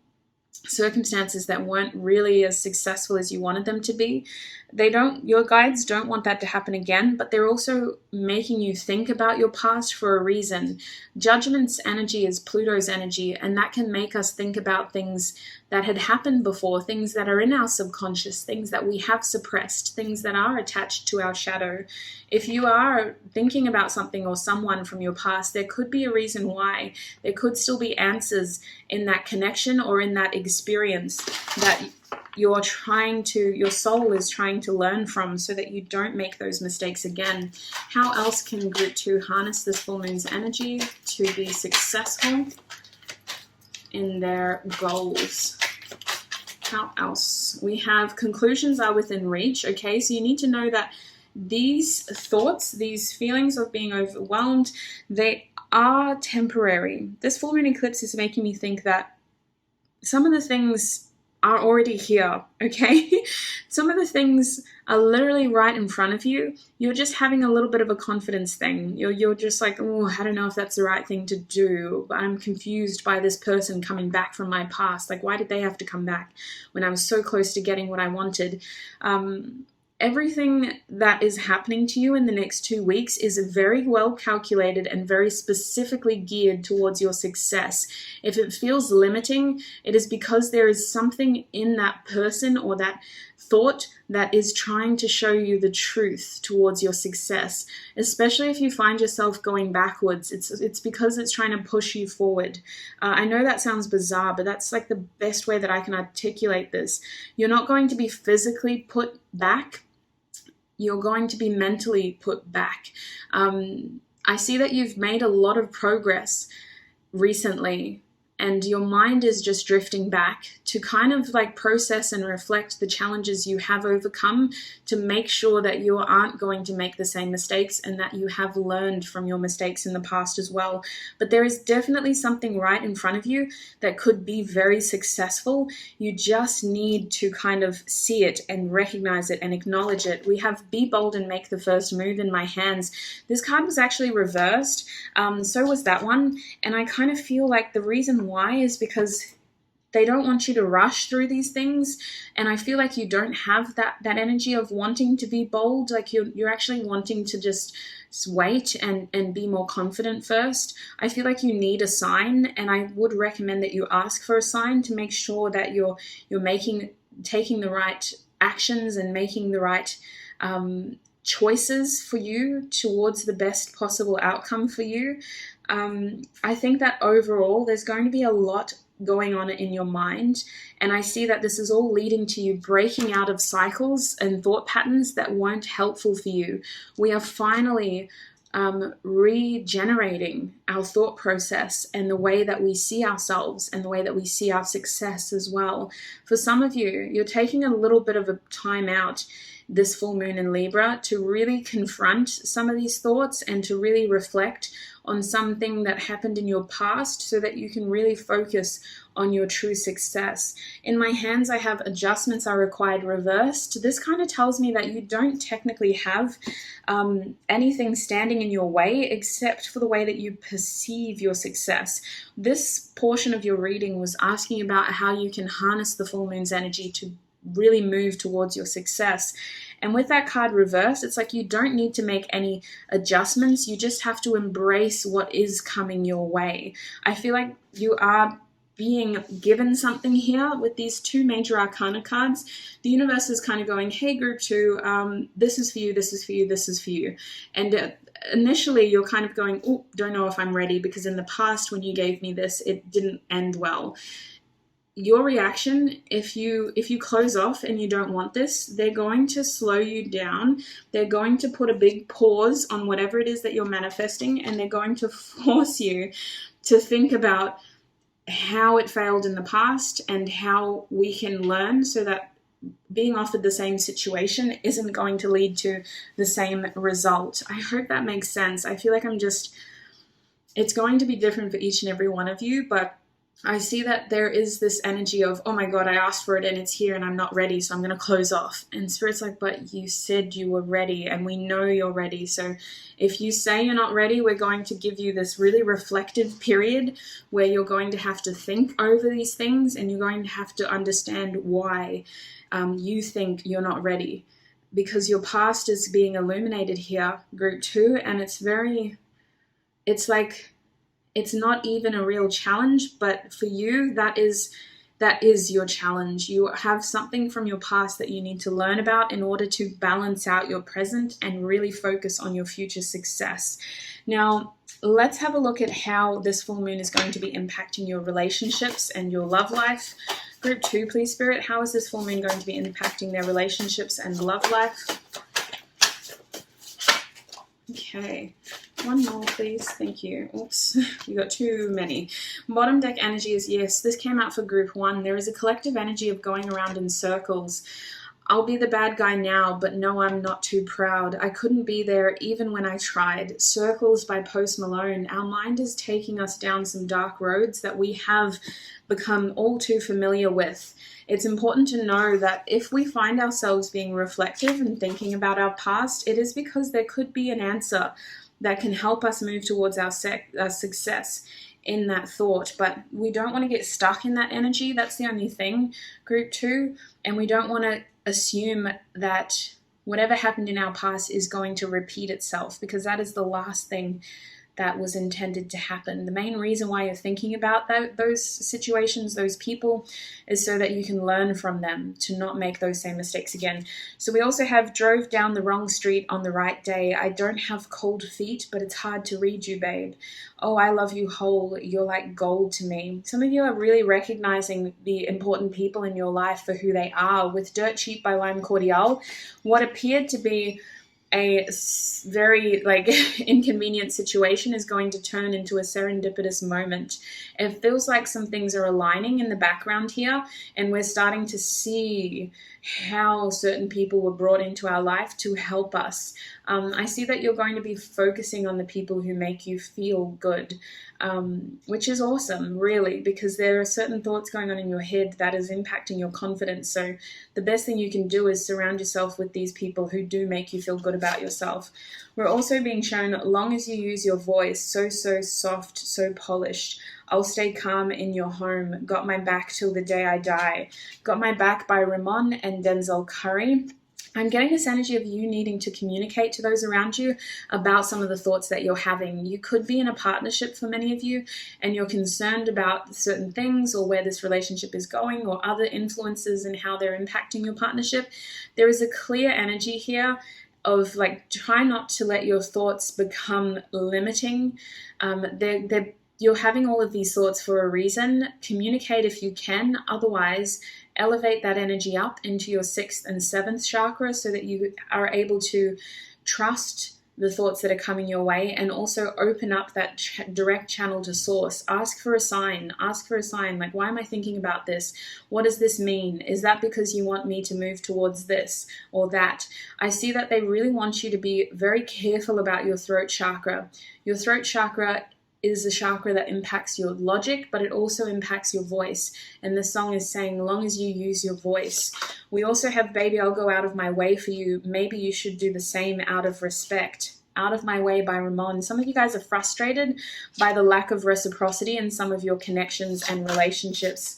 Speaker 1: circumstances that weren't really as successful as you wanted them to be. Your guides don't want that to happen again, but they're also making you think about your past for a reason. Judgment's energy is Pluto's energy, and that can make us think about things that had happened before, things that are in our subconscious, things that we have suppressed, things that are attached to our shadow. If you are thinking about something or someone from your past, there could be a reason why. There could still be answers in that connection or in that experience that your soul is trying to learn from, so that you don't make those mistakes again. How else can Group 2 harness this full moon's energy to be successful in their goals? How else? We have conclusions are within reach. Okay, so you need to know that these thoughts, these feelings of being overwhelmed, they are temporary. This full moon eclipse is making me think that some of the things are already here, okay? Some of the things are literally right in front of you. You're just having a little bit of a confidence thing. You're just like, oh, I don't know if that's the right thing to do. I'm confused by this person coming back from my past. Like, why did they have to come back when I was so close to getting what I wanted? Everything that is happening to you in the next 2 weeks is very well calculated and very specifically geared towards your success. If it feels limiting, it is because there is something in that person or that thought that is trying to show you the truth towards your success. Especially if you find yourself going backwards, it's because it's trying to push you forward. I know that sounds bizarre, but that's like the best way that I can articulate this. You're not going to be physically put back. You're going to be mentally put back. I see that you've made a lot of progress recently, and your mind is just drifting back to kind of like process and reflect the challenges you have overcome, to make sure that you aren't going to make the same mistakes and that you have learned from your mistakes in the past as well. But there is definitely something right in front of you that could be very successful. You just need to kind of see it and recognize it and acknowledge it. We have Be Bold and Make the First Move in my hands. This card was actually reversed. So was that one. And I kind of feel like the reason why is because they don't want you to rush through these things, and I feel like you don't have that energy of wanting to be bold. Like you're actually wanting to just wait and be more confident first. I feel like you need a sign, and I would recommend that you ask for a sign to make sure that you're taking the right actions and making the right choices for you towards the best possible outcome for you. I think that overall there's going to be a lot going on in your mind, and I see that this is all leading to you breaking out of cycles and thought patterns that weren't helpful for you. We are finally regenerating our thought process and the way that we see ourselves and the way that we see our success as well. For some of you, you're taking a little bit of a time out this full moon in Libra to really confront some of these thoughts and to really reflect on something that happened in your past, so that you can really focus on your true success. In my hands, I have Adjustments Are Required reversed. This kind of tells me that you don't technically have anything standing in your way except for the way that you perceive your success. This portion of your reading was asking about how you can harness the full moon's energy to really move towards your success. And with that card reversed, it's like you don't need to make any adjustments. You just have to embrace what is coming your way. I feel like you are being given something here with these two major arcana cards. The universe is kind of going, hey, Group 2, this is for you, this is for you, this is for you. And initially you're kind of going, oh, don't know if I'm ready, because in the past when you gave me this, it didn't end well. Your reaction, if you close off and you don't want this, they're going to slow you down. They're going to put a big pause on whatever it is that you're manifesting, and they're going to force you to think about how it failed in the past and how we can learn, so that being offered the same situation isn't going to lead to the same result. I hope that makes sense. I feel like it's going to be different for each and every one of you, but I see that there is this energy of, oh my God, I asked for it and it's here and I'm not ready, so I'm going to close off. And Spirit's like, but you said you were ready and we know you're ready. So if you say you're not ready, we're going to give you this really reflective period where you're going to have to think over these things and you're going to have to understand why you think you're not ready. Because your past is being illuminated here, group 2, and it's like, it's not even a real challenge, but for you, that is your challenge. You have something from your past that you need to learn about in order to balance out your present and really focus on your future success. Now, let's have a look at how this full moon is going to be impacting your relationships and your love life. Group 2, please, Spirit, how is this full moon going to be impacting their relationships and love life? Okay, one more, please. Thank you. Oops, you got too many. Bottom deck energy is, yes, this came out for group 1. There is a collective energy of going around in circles. I'll be the bad guy now, but no, I'm not too proud. I couldn't be there even when I tried. Circles by Post Malone. Our mind is taking us down some dark roads that we have become all too familiar with. It's important to know that if we find ourselves being reflective and thinking about our past, it is because there could be an answer that can help us move towards our success in that thought. But we don't want to get stuck in that energy. That's the only thing, group 2. And we don't want to assume that whatever happened in our past is going to repeat itself, because that is the last thing that was intended to happen. The main reason why you're thinking about those situations, those people, is so that you can learn from them to not make those same mistakes again. So we also have drove down the wrong street on the right day. I don't have cold feet, but it's hard to read you, babe. Oh, I love you whole. You're like gold to me. Some of you are really recognizing the important people in your life for who they are. With Dirt Cheap by Lime Cordiale, what appeared to be a very inconvenient situation is going to turn into a serendipitous moment. It feels like some things are aligning in the background here, and we're starting to see how certain people were brought into our life to help us. I see that you're going to be focusing on the people who make you feel good, which is awesome, really, because there are certain thoughts going on in your head that is impacting your confidence. So the best thing you can do is surround yourself with these people who do make you feel good about yourself. We're also being shown, long as you use your voice, so soft, so polished. I'll stay calm in your home. Got my back till the day I die. Got My Back by Ramon and Denzel Curry. I'm getting this energy of you needing to communicate to those around you about some of the thoughts that you're having. You could be in a partnership for many of you, and you're concerned about certain things or where this relationship is going or other influences and how they're impacting your partnership. There is a clear energy here of try not to let your thoughts become limiting. You're having all of these thoughts for a reason. Communicate if you can. Otherwise, elevate that energy up into your 6th and 7th chakra so that you are able to trust the thoughts that are coming your way, and also open up that direct channel to source. Ask for a sign. Ask for a sign. Why am I thinking about this? What does this mean? Is that because you want me to move towards this or that? I see that they really want you to be very careful about your throat chakra. Your throat chakra is a chakra that impacts your logic, but it also impacts your voice. And the song is saying, long as you use your voice. We also have Baby, I'll Go Out of My Way for You. Maybe you should do the same out of respect. Out of My Way by Ramon. Some of you guys are frustrated by the lack of reciprocity in some of your connections and relationships.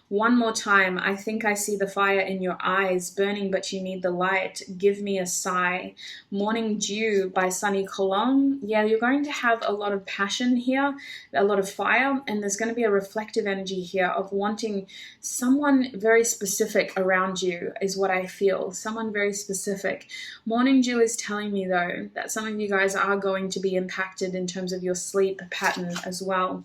Speaker 1: One more time, I think I see the fire in your eyes, burning but you need the light. Give me a sigh. Morning Dew by Sunny Colon. Yeah, you're going to have a lot of passion here, a lot of fire, and there's going to be a reflective energy here of wanting someone very specific around you is what I feel. Someone very specific. Morning Dew is telling me, though, that some of you guys are going to be impacted in terms of your sleep pattern as well.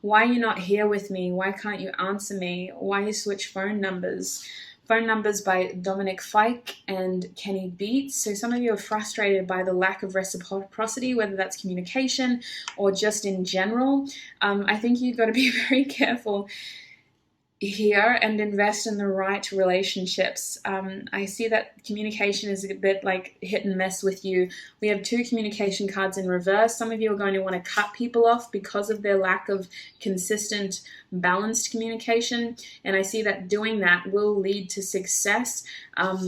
Speaker 1: Why are you not here with me? Why can't you answer me? Why you switch phone numbers? Phone numbers by Dominic Fike and Kenny Beats. So some of you are frustrated by the lack of reciprocity, whether that's communication or just in general. I think you've got to be very careful here and invest in the right relationships. I see that communication is a bit like hit and miss with you. We have 2 communication cards in reverse. Some of you are going to want to cut people off because of their lack of consistent, balanced communication. And I see that doing that will lead to success,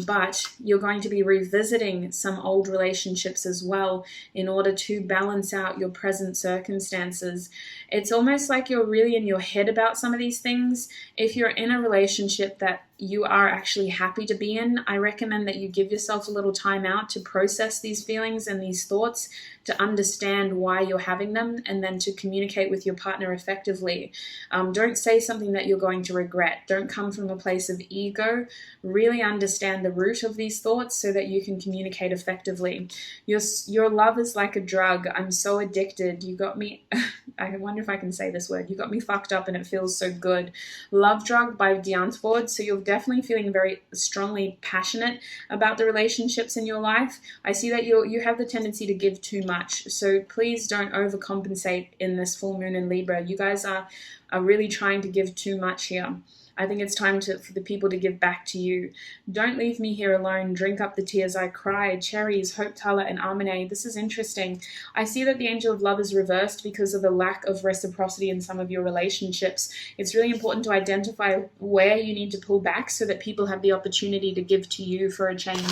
Speaker 1: but you're going to be revisiting some old relationships as well in order to balance out your present circumstances. It's almost like you're really in your head about some of these things. If you're in a relationship that you are actually happy to be in, I recommend that you give yourself a little time out to process these feelings and these thoughts, to understand why you're having them, and then to communicate with your partner effectively. Don't say something that you're going to regret. Don't come from a place of ego. Really understand the root of these thoughts so that you can communicate effectively. Your love is like a drug. I'm so addicted. You got me, I wonder if I can say this word. You got me fucked up and it feels so good. Love Drug by Untitled. So you're definitely feeling very strongly passionate about the relationships in your life. I see that you have the tendency to give too much. So please don't overcompensate in this full moon in Libra. You guys are really trying to give too much here. I think it's time for the people to give back to you. Don't leave me here alone. Drink up the tears I cried. Cherries, Hope Tala, and Armene. This is interesting. I see that the Angel of Love is reversed because of the lack of reciprocity in some of your relationships. It's really important to identify where you need to pull back so that people have the opportunity to give to you for a change.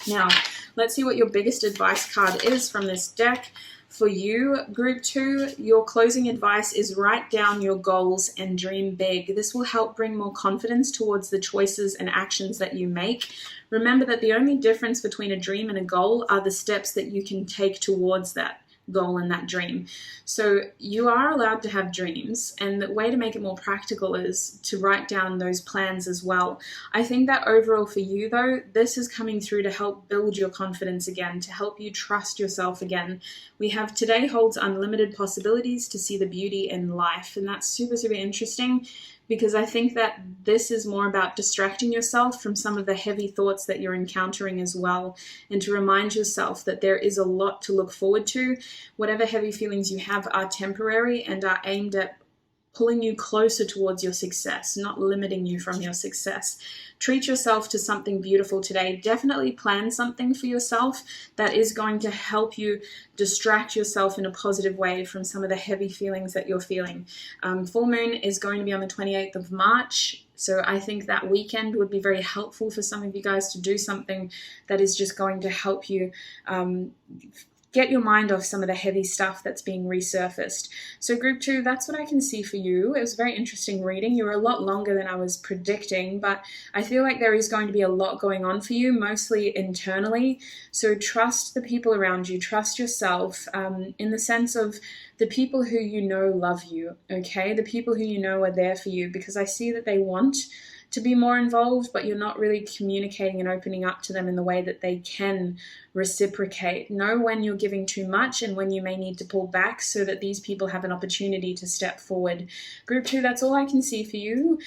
Speaker 1: Now, let's see what your biggest advice card is from this deck. For you, Group 2, your closing advice is write down your goals and dream big. This will help bring more confidence towards the choices and actions that you make. Remember that the only difference between a dream and a goal are the steps that you can take towards that goal and that dream. So you are allowed to have dreams, and the way to make it more practical is to write down those plans as well. I think that overall for you though, this is coming through to help build your confidence again, to help you trust yourself again. We have today holds unlimited possibilities to see the beauty in life, and that's super, super interesting, because I think that this is more about distracting yourself from some of the heavy thoughts that you're encountering as well, and to remind yourself that there is a lot to look forward to. Whatever heavy feelings you have are temporary and are aimed at pulling you closer towards your success, not limiting you from your success. Treat yourself to something beautiful today. Definitely plan something for yourself that is going to help you distract yourself in a positive way from some of the heavy feelings that you're feeling. Full moon is going to be on the 28th of March. So I think that weekend would be very helpful for some of you guys to do something that is just going to help you get your mind off some of the heavy stuff that's being resurfaced. So Group 2, that's what I can see for you. It was a very interesting reading. You were a lot longer than I was predicting, but I feel like there is going to be a lot going on for you, mostly internally. So trust the people around you, trust yourself, in the sense of the people who you know love you, okay? The people who you know are there for you, because I see that they want to be more involved, but you're not really communicating and opening up to them in the way that they can reciprocate. Know when you're giving too much and when you may need to pull back so that these people have an opportunity to step forward. Group 2, that's all I can see for you.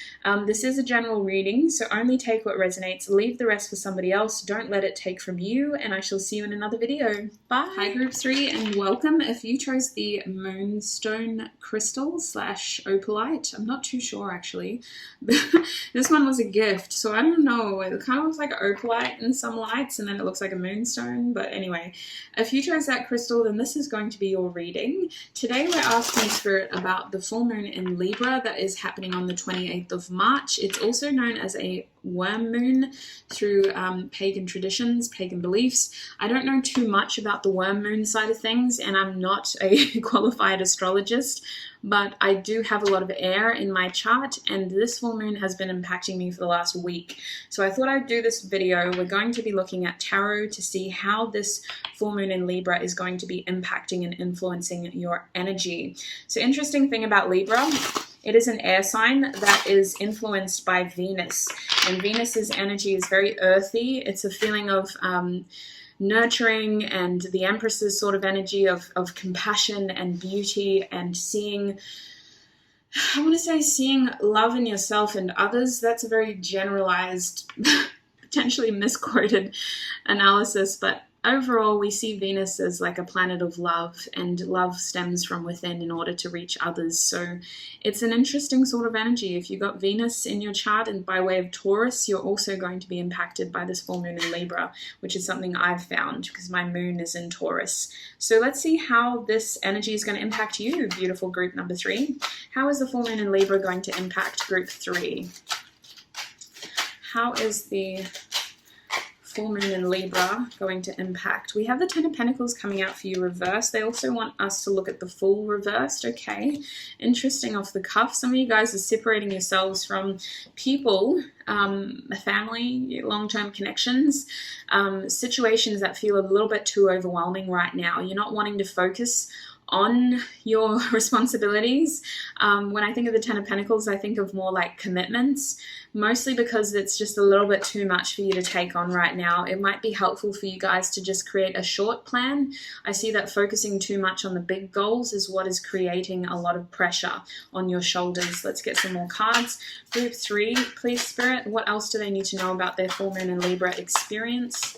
Speaker 1: This is a general reading, so only take what resonates. Leave the rest for somebody else. Don't let it take from you, and I shall see you in another video. Bye. Hi Group 3, and welcome. If you chose the Moonstone Crystal / Opalite, I'm not too sure actually. This one was a gift, so I don't know. It kind of looks like an opalite in some lights, and then it looks like a moonstone. But anyway, if you chose that crystal, then this is going to be your reading. Today we're asking Spirit about the full moon in Libra that is happening on the 28th of March. It's also known as a worm moon through pagan traditions, pagan beliefs. I don't know too much about the worm moon side of things, and I'm not a qualified astrologist, but I do have a lot of air in my chart, and this full moon has been impacting me for the last week. So I thought I'd do this video. We're going to be looking at tarot to see how this full moon in Libra is going to be impacting and influencing your energy. So interesting thing about Libra, it is an air sign that is influenced by Venus, and Venus's energy is very earthy. It's a feeling of nurturing, and the Empress's sort of energy of compassion and beauty and seeing, I want to say seeing love in yourself and others. That's a very generalized, potentially misquoted analysis, but overall, we see Venus as like a planet of love, and love stems from within in order to reach others. So it's an interesting sort of energy. If you got Venus in your chart and by way of Taurus, you're also going to be impacted by this full moon in Libra, which is something I've found because my moon is in Taurus. So let's see how this energy is going to impact you, beautiful group number 3. How is the full moon in Libra going to impact group 3? How is the full moon in Libra going to impact? We have the Ten of Pentacles coming out for you reversed. They also want us to look at the Fool reversed. Okay, interesting off the cuff. Some of you guys are separating yourselves from people, family, long-term connections, situations that feel a little bit too overwhelming right now. You're not wanting to focus on your responsibilities. When I think of the Ten of Pentacles, I think of more like commitments, mostly because it's just a little bit too much for you to take on right now. It might be helpful for you guys to just create a short plan. I see that focusing too much on the big goals is what is creating a lot of pressure on your shoulders. Let's get some more cards. Group 3, please, Spirit. What else do they need to know about their full moon in Libra experience?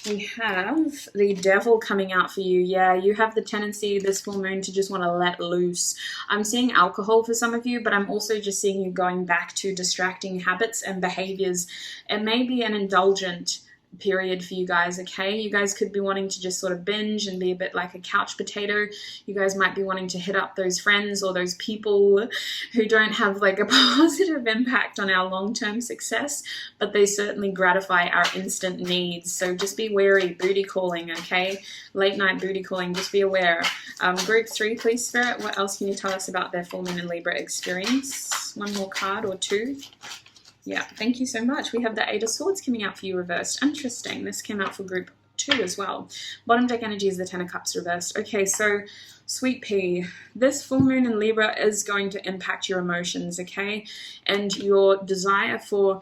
Speaker 1: We have the Devil coming out for you. Yeah, you have the tendency this full moon to just want to let loose. I'm seeing alcohol for some of you, but I'm also just seeing you going back to distracting habits and behaviors. It may be an indulgent period for you guys, okay? You guys could be wanting to just sort of binge and be a bit like a couch potato. You guys might be wanting to hit up those friends or those people who don't have like a positive impact on our long-term success, but they certainly gratify our instant needs. So just be wary. Booty calling, okay? Late night booty calling, just be aware. Group 3, please, Spirit. What else can you tell us about their full moon in Libra experience? One more card or two. Yeah, thank you so much. We have the 8 of Swords coming out for you reversed. Interesting. This came out for group 2 as well. Bottom deck energy is the 10 of Cups reversed. Okay, so Sweet Pea, this full moon in Libra is going to impact your emotions, okay? And your desire for...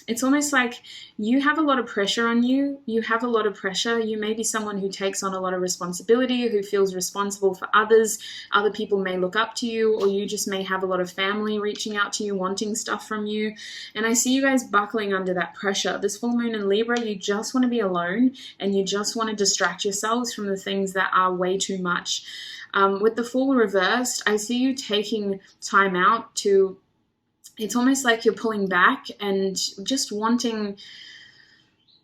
Speaker 1: It's almost like you have a lot of pressure on you. You have a lot of pressure. You may be someone who takes on a lot of responsibility, who feels responsible for others. Other people may look up to you, or you just may have a lot of family reaching out to you, wanting stuff from you. And I see you guys buckling under that pressure. This full moon in Libra, you just want to be alone, and you just want to distract yourselves from the things that are way too much. With the Fool reversed, I see you taking time out to... It's almost like you're pulling back and just wanting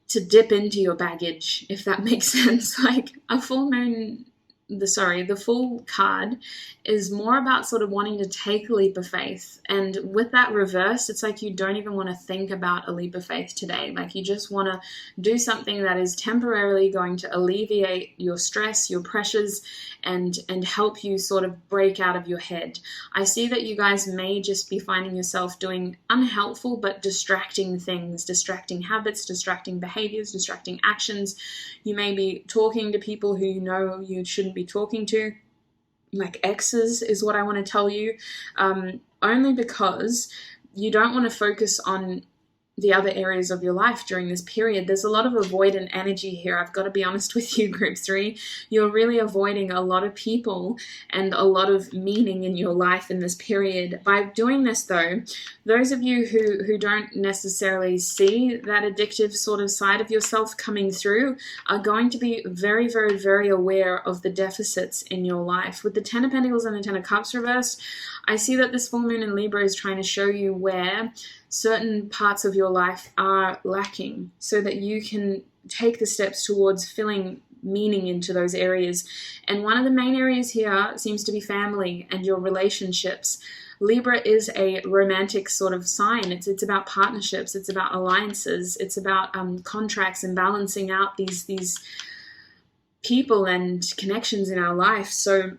Speaker 1: to dip into your baggage, if that makes sense. Like a full moon, the Fool card is more about sort of wanting to take a leap of faith. And with that reverse, it's like you don't even want to think about a leap of faith today. Like you just want to do something that is temporarily going to alleviate your stress, your pressures, and help you sort of break out of your head. I see that you guys may just be finding yourself doing unhelpful but distracting things, distracting habits, distracting behaviors, distracting actions. You may be talking to people who you know you shouldn't be talking to, like exes is what I want to tell you, only because you don't want to focus on the other areas of your life during this period. There's a lot of avoidant energy here. I've got to be honest with you, group 3. You're really avoiding a lot of people and a lot of meaning in your life in this period. By doing this though, those of you who don't necessarily see that addictive sort of side of yourself coming through are going to be very, very, very aware of the deficits in your life. With the 10 of Pentacles and the 10 of Cups reversed, I see that this full moon in Libra is trying to show you where certain parts of your life are lacking so that you can take the steps towards filling meaning into those areas. And one of the main areas here seems to be family and your relationships. Libra is a romantic sort of sign. It's about partnerships. It's about alliances. It's about contracts and balancing out these people and connections in our life. So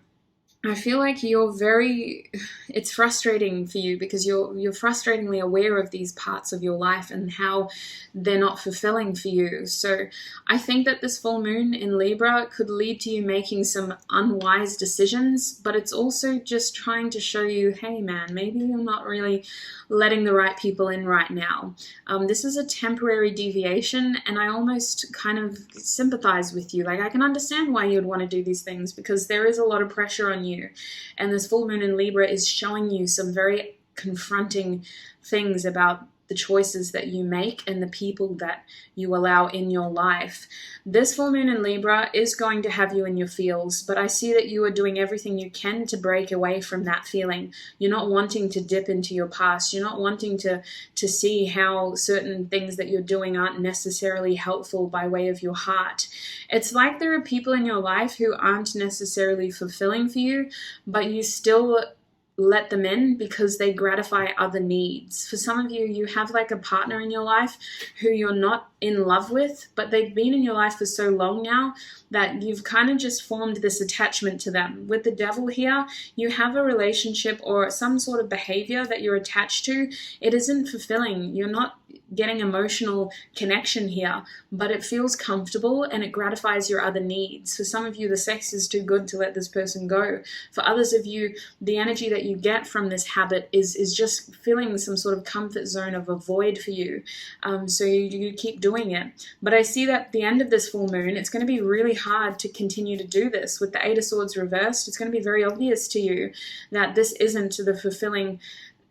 Speaker 1: I feel like it's frustrating for you because you're frustratingly aware of these parts of your life and how they're not fulfilling for you. So I think that this full moon in Libra could lead to you making some unwise decisions, but it's also just trying to show you, hey man, maybe you're not really letting the right people in right now. This is a temporary deviation, and I almost kind of sympathize with you. Like I can understand why you'd want to do these things because there is a lot of pressure on you. And this full moon in Libra is showing you some very confronting things about the choices that you make and the people that you allow in your life. This full moon in Libra is going to have you in your feels, but I see that you are doing everything you can to break away from that feeling. You're not wanting to dip into your past. You're not wanting to see how certain things that you're doing aren't necessarily helpful by way of your heart. It's like there are people in your life who aren't necessarily fulfilling for you, but you still let them in because they gratify other needs. For some of you, you have like a partner in your life who you're not in love with, but they've been in your life for so long now that you've kind of just formed this attachment to them. With the Devil here, you have a relationship or some sort of behavior that you're attached to. It isn't fulfilling. You're not getting emotional connection here, but it feels comfortable and it gratifies your other needs. For some of you, the sex is too good to let this person go. For others of you, the energy that you get from this habit is just filling some sort of comfort zone of a void for you. So you keep doing it. But I see that at the end of this full moon, it's going to be really hard to continue to do this. With the Eight of Swords reversed, it's going to be very obvious to you that this isn't the fulfilling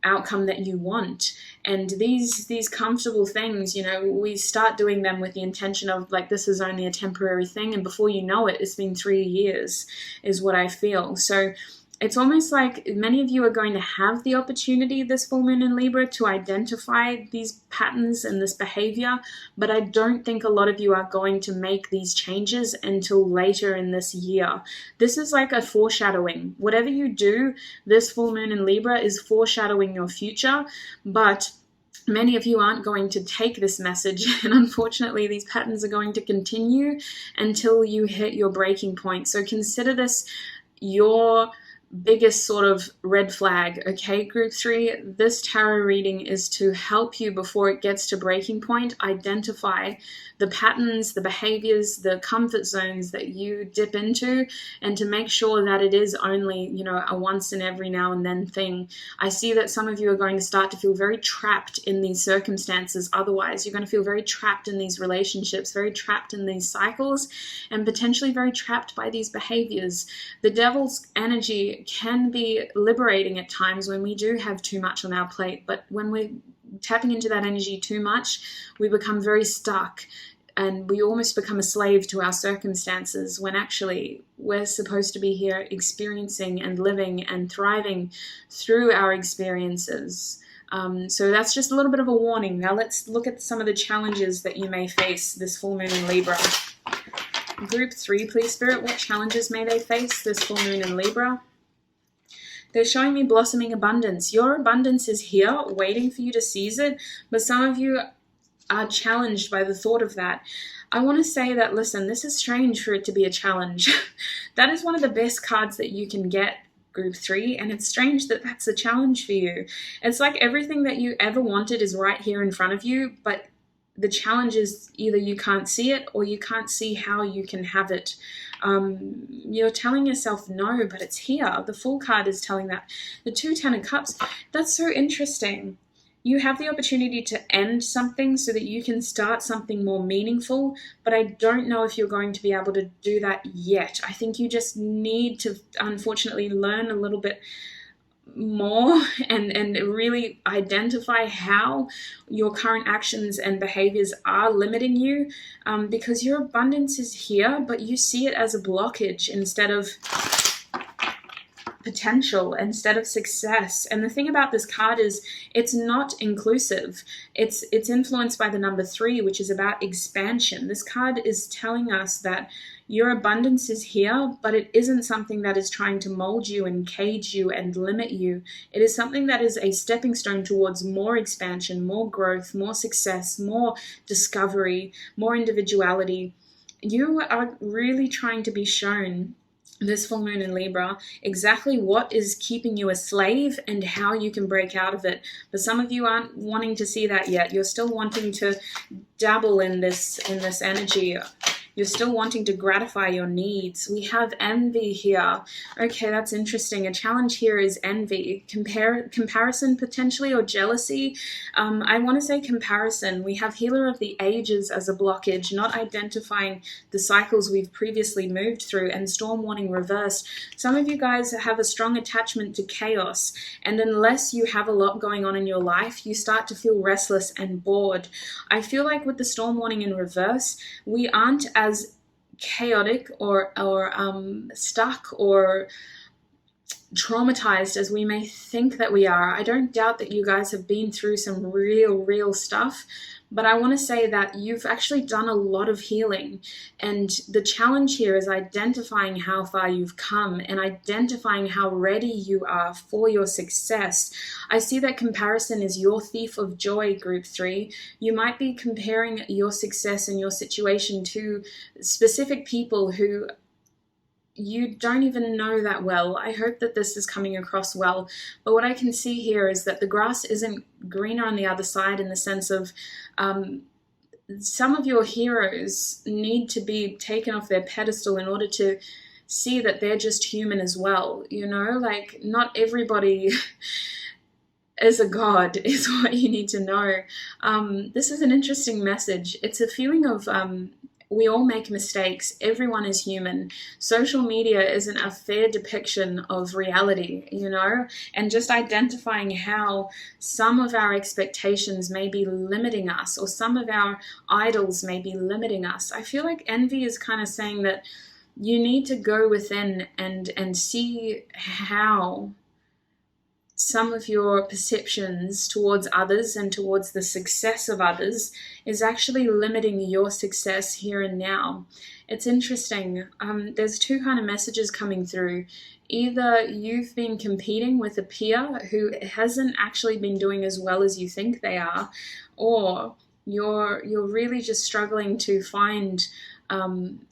Speaker 1: outcome that you want. And these comfortable things, you know, we start doing them with the intention of like, this is only a temporary thing, and before you know it, it's been 3 years is what I feel. So it's almost like many of you are going to have the opportunity this full moon in Libra to identify these patterns and this behavior, but I don't think a lot of you are going to make these changes until later in this year. This is like a foreshadowing. Whatever you do, this full moon in Libra is foreshadowing your future, but many of you aren't going to take this message, and unfortunately these patterns are going to continue until you hit your breaking point. So consider this your biggest sort of red flag, okay, group 3? This tarot reading is to help you before it gets to breaking point, identify the patterns, the behaviors, the comfort zones that you dip into, and to make sure that it is only, you know, a once in every now and then thing. I see that some of you are going to start to feel very trapped in these circumstances. Otherwise, you're going to feel very trapped in these relationships, very trapped in these cycles, and potentially very trapped by these behaviors. The Devil's energy can be liberating at times when we do have too much on our plate, but when we're tapping into that energy too much, we become very stuck and we almost become a slave to our circumstances, when actually we're supposed to be here experiencing and living and thriving through our experiences. So that's just a little bit of a warning. Now let's look at some of the challenges that you may face this full moon in Libra. Group 3, please, Spirit, what challenges may they face this full moon in Libra? They're showing me blossoming abundance. Your abundance is here, waiting for you to seize it, but some of you are challenged by the thought of that. I want to say that, listen, this is strange for it to be a challenge. That is one of the best cards that you can get, group 3, and it's strange that that's a challenge for you. It's like everything that you ever wanted is right here in front of you, but the challenge is either you can't see it or you can't see how you can have it. You're telling yourself no, but it's here. The Fool card is telling that. The 2 Ten of Cups, that's so interesting. You have the opportunity to end something so that you can start something more meaningful, but I don't know if you're going to be able to do that yet. I think you just need to, unfortunately, learn a little bit more and really identify how your current actions and behaviors are limiting you, because your abundance is here, but you see it as a blockage instead of potential, instead of success. And the thing about this card is it's not inclusive. It's influenced by the number 3, which is about expansion. This card is telling us that your abundance is here, but it isn't something that is trying to mold you and cage you and limit you. It is something that is a stepping stone towards more expansion, more growth, more success, more discovery, more individuality. You are really trying to be shown, this full moon in Libra, exactly what is keeping you a slave and how you can break out of it. But some of you aren't wanting to see that yet. You're still wanting to dabble in this energy. You're still wanting to gratify your needs. We have envy here. Okay, that's interesting. A challenge here is envy, comparison potentially, or jealousy. I want to say comparison. We have Healer of the Ages as a blockage, not identifying the cycles we've previously moved through, and Storm Warning reversed. Some of you guys have a strong attachment to chaos, and unless you have a lot going on in your life, you start to feel restless and bored. I feel like with the Storm Warning in reverse, we aren't as chaotic or stuck or traumatized as we may think that we are. I don't doubt that you guys have been through some real stuff, but I want to say that you've actually done a lot of healing, and the challenge here is identifying how far you've come and identifying how ready you are for your success. I see that comparison is your thief of joy, Group 3. You might be comparing your success and your situation to specific people who you don't even know that well. I hope that this is coming across well. But what I can see here is that the grass isn't greener on the other side, in the sense of some of your heroes need to be taken off their pedestal in order to see that they're just human as well. You know, like, not everybody is a god, is what you need to know. This is an interesting message. It's a feeling of we all make mistakes. Everyone is human. Social media isn't a fair depiction of reality, you know? And just identifying how some of our expectations may be limiting us, or some of our idols may be limiting us. I feel like envy is kind of saying that you need to go within and see how some of your perceptions towards others and towards the success of others is actually limiting your success here and now. It's interesting. There's two kind of messages coming through. Either you've been competing with a peer who hasn't actually been doing as well as you think they are, or you're really just struggling to find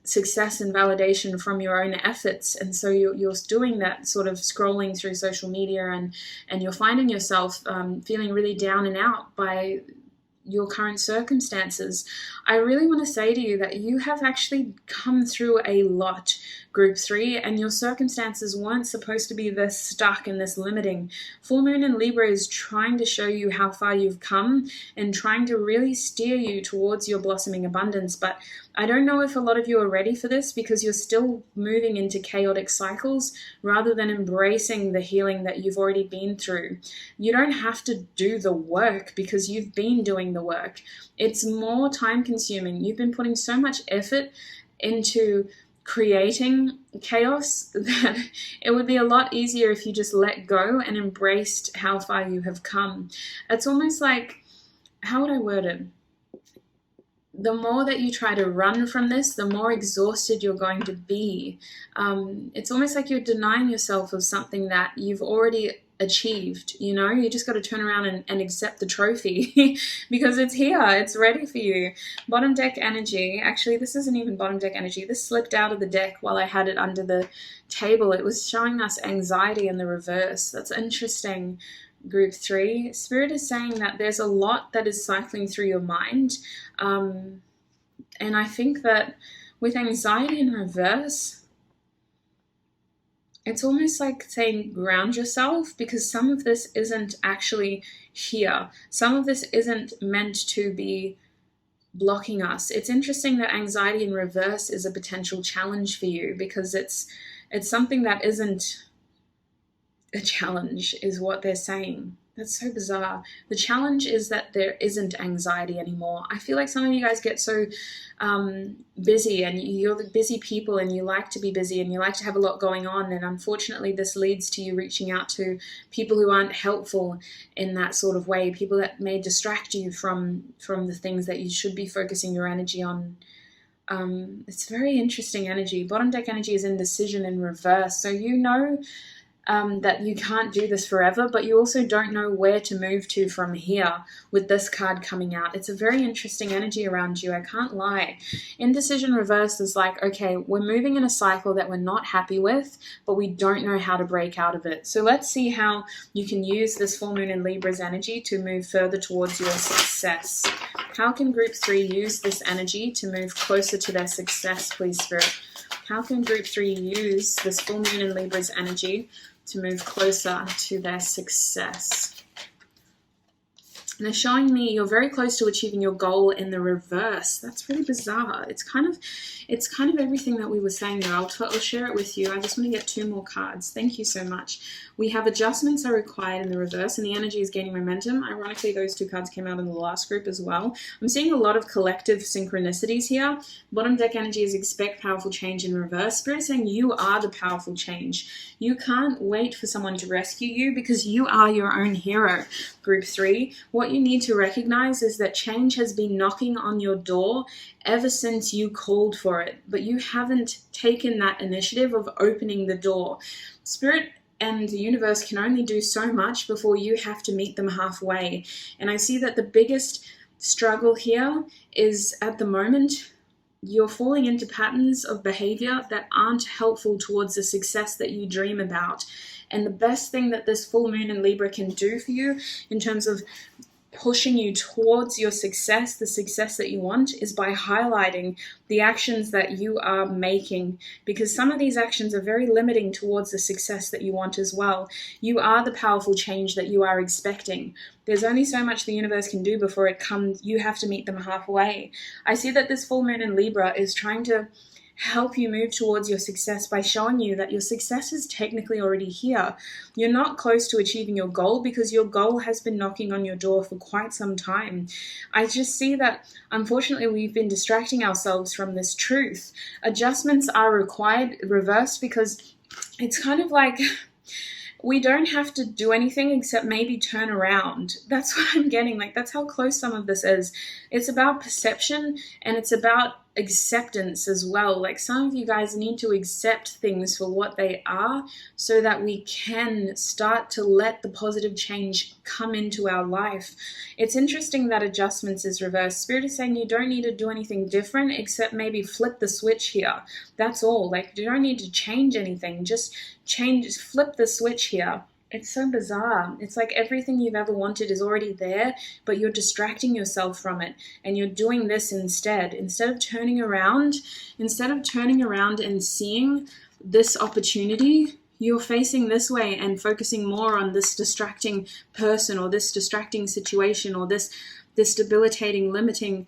Speaker 1: success and validation from your own efforts, and so you're doing that sort of scrolling through social media, and you're finding yourself feeling really down and out by your current circumstances. I really want to say to you that you have actually come through a lot, Group 3, and your circumstances weren't supposed to be this stuck and this limiting. Full Moon in Libra is trying to show you how far you've come and trying to really steer you towards your blossoming abundance. But I don't know if a lot of you are ready for this, because you're still moving into chaotic cycles rather than embracing the healing that you've already been through. You don't have to do the work because you've been doing the work. It's more time consuming. You've been putting so much effort into creating chaos that it would be a lot easier if you just let go and embraced how far you have come. It's almost like, how would I word it? The more that you try to run from this, the more exhausted you're going to be. It's almost like you're denying yourself of something that you've already achieved. You know, you just got to turn around and accept the trophy because it's here, it's ready for you. Bottom deck energy. Actually, this isn't even bottom deck energy. This slipped out of the deck while I had it under the table. It was showing us anxiety in the reverse. That's interesting. Group 3, Spirit is saying that there's a lot that is cycling through your mind, and I think that with anxiety in reverse, it's almost like saying ground yourself, because some of this isn't actually here. Some of this isn't meant to be blocking us. It's interesting that anxiety in reverse is a potential challenge for you, because it's something that isn't a challenge, is what they're saying. That's so bizarre. The challenge is that there isn't anxiety anymore. I feel like some of you guys get so busy, and you're the busy people, and you like to be busy, and you like to have a lot going on, and unfortunately this leads to you reaching out to people who aren't helpful in that sort of way, people that may distract you from the things that you should be focusing your energy on. It's very interesting energy. Bottom deck energy is indecision in reverse, so you know that you can't do this forever, but you also don't know where to move to from here with this card coming out. It's a very interesting energy around you, I can't lie. Indecision reverse is like, okay, we're moving in a cycle that we're not happy with, but we don't know how to break out of it. So let's see how you can use this full moon in Libra's energy to move further towards your success. How can group 3 use this energy to move closer to their success, please, Spirit? How can group 3 use this full moon in Libra's energy to move closer to their success? And they're showing me you're very close to achieving your goal in the reverse. That's really bizarre. It's kind of everything that we were saying there. I'll share it with you. I just want to get 2 more cards. Thank you so much. We have adjustments are required in the reverse, and the energy is gaining momentum. Ironically, those 2 cards came out in the last group as well. I'm seeing a lot of collective synchronicities here. Bottom deck energy is expect powerful change in reverse. Spirit is saying you are the powerful change. You can't wait for someone to rescue you because you are your own hero. Group 3, what you need to recognize is that change has been knocking on your door ever since you called for it, but you haven't taken that initiative of opening the door. Spirit and the universe can only do so much before you have to meet them halfway. And I see that the biggest struggle here is at the moment you're falling into patterns of behavior that aren't helpful towards the success that you dream about. And the best thing that this full moon in Libra can do for you in terms of pushing you towards your success, the success that you want, is by highlighting the actions that you are making, because some of these actions are very limiting towards the success that you want as well. You are the powerful change that you are expecting. There's only so much the universe can do before it comes. You have to meet them halfway. I see that this full moon in Libra is trying to help you move towards your success by showing you that your success is technically already here. You're not close to achieving your goal because your goal has been knocking on your door for quite some time. I just see that unfortunately we've been distracting ourselves from this truth. Adjustments are required, reversed, because it's kind of like we don't have to do anything except maybe turn around. That's what I'm getting. Like, that's how close some of this is. It's about perception and it's about acceptance as well. Like, some of you guys need to accept things for what they are so that we can start to let the positive change come into our life. It's interesting that adjustments is reversed. Spirit is saying you don't need to do anything different except maybe flip the switch here. That's all. Like, you don't need to change anything. Just flip the switch here. It's so bizarre. It's like everything you've ever wanted is already there, but you're distracting yourself from it. And you're doing this instead. Instead of turning around and seeing this opportunity, you're facing this way and focusing more on this distracting person or this distracting situation or this debilitating, limiting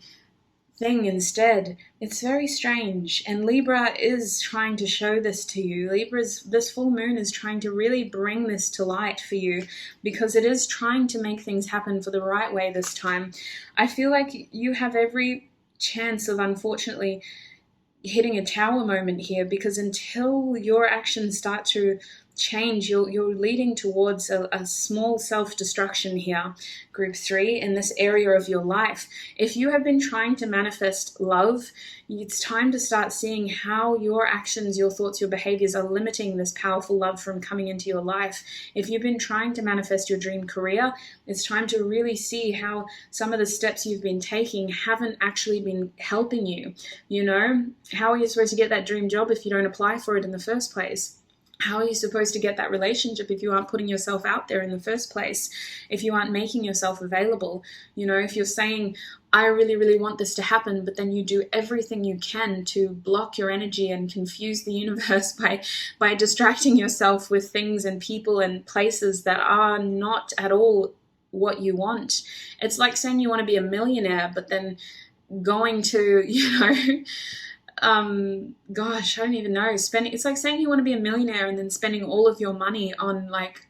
Speaker 1: thing instead. It's very strange, and Libra is trying to show this to you. This full moon is trying to really bring this to light for you because it is trying to make things happen for the right way this time. I feel like you have every chance of unfortunately hitting a tower moment here, because until your actions start to change, you're leading towards a small self-destruction here, group 3, in this area of your life. If you have been trying to manifest love, it's time to start seeing how your actions, your thoughts, your behaviors are limiting this powerful love from coming into your life. If you've been trying to manifest your dream career, it's time to really see how some of the steps you've been taking haven't actually been helping you. You know, how are you supposed to get that dream job if you don't apply for it in the first place? How are you supposed to get that relationship if you aren't putting yourself out there in the first place? If you aren't making yourself available? You know, if you're saying, I really, really want this to happen, but then you do everything you can to block your energy and confuse the universe by distracting yourself with things and people and places that are not at all what you want. It's like saying you want to be a millionaire, but then going to, gosh, I don't even know, it's like saying you want to be a millionaire and then spending all of your money on, like,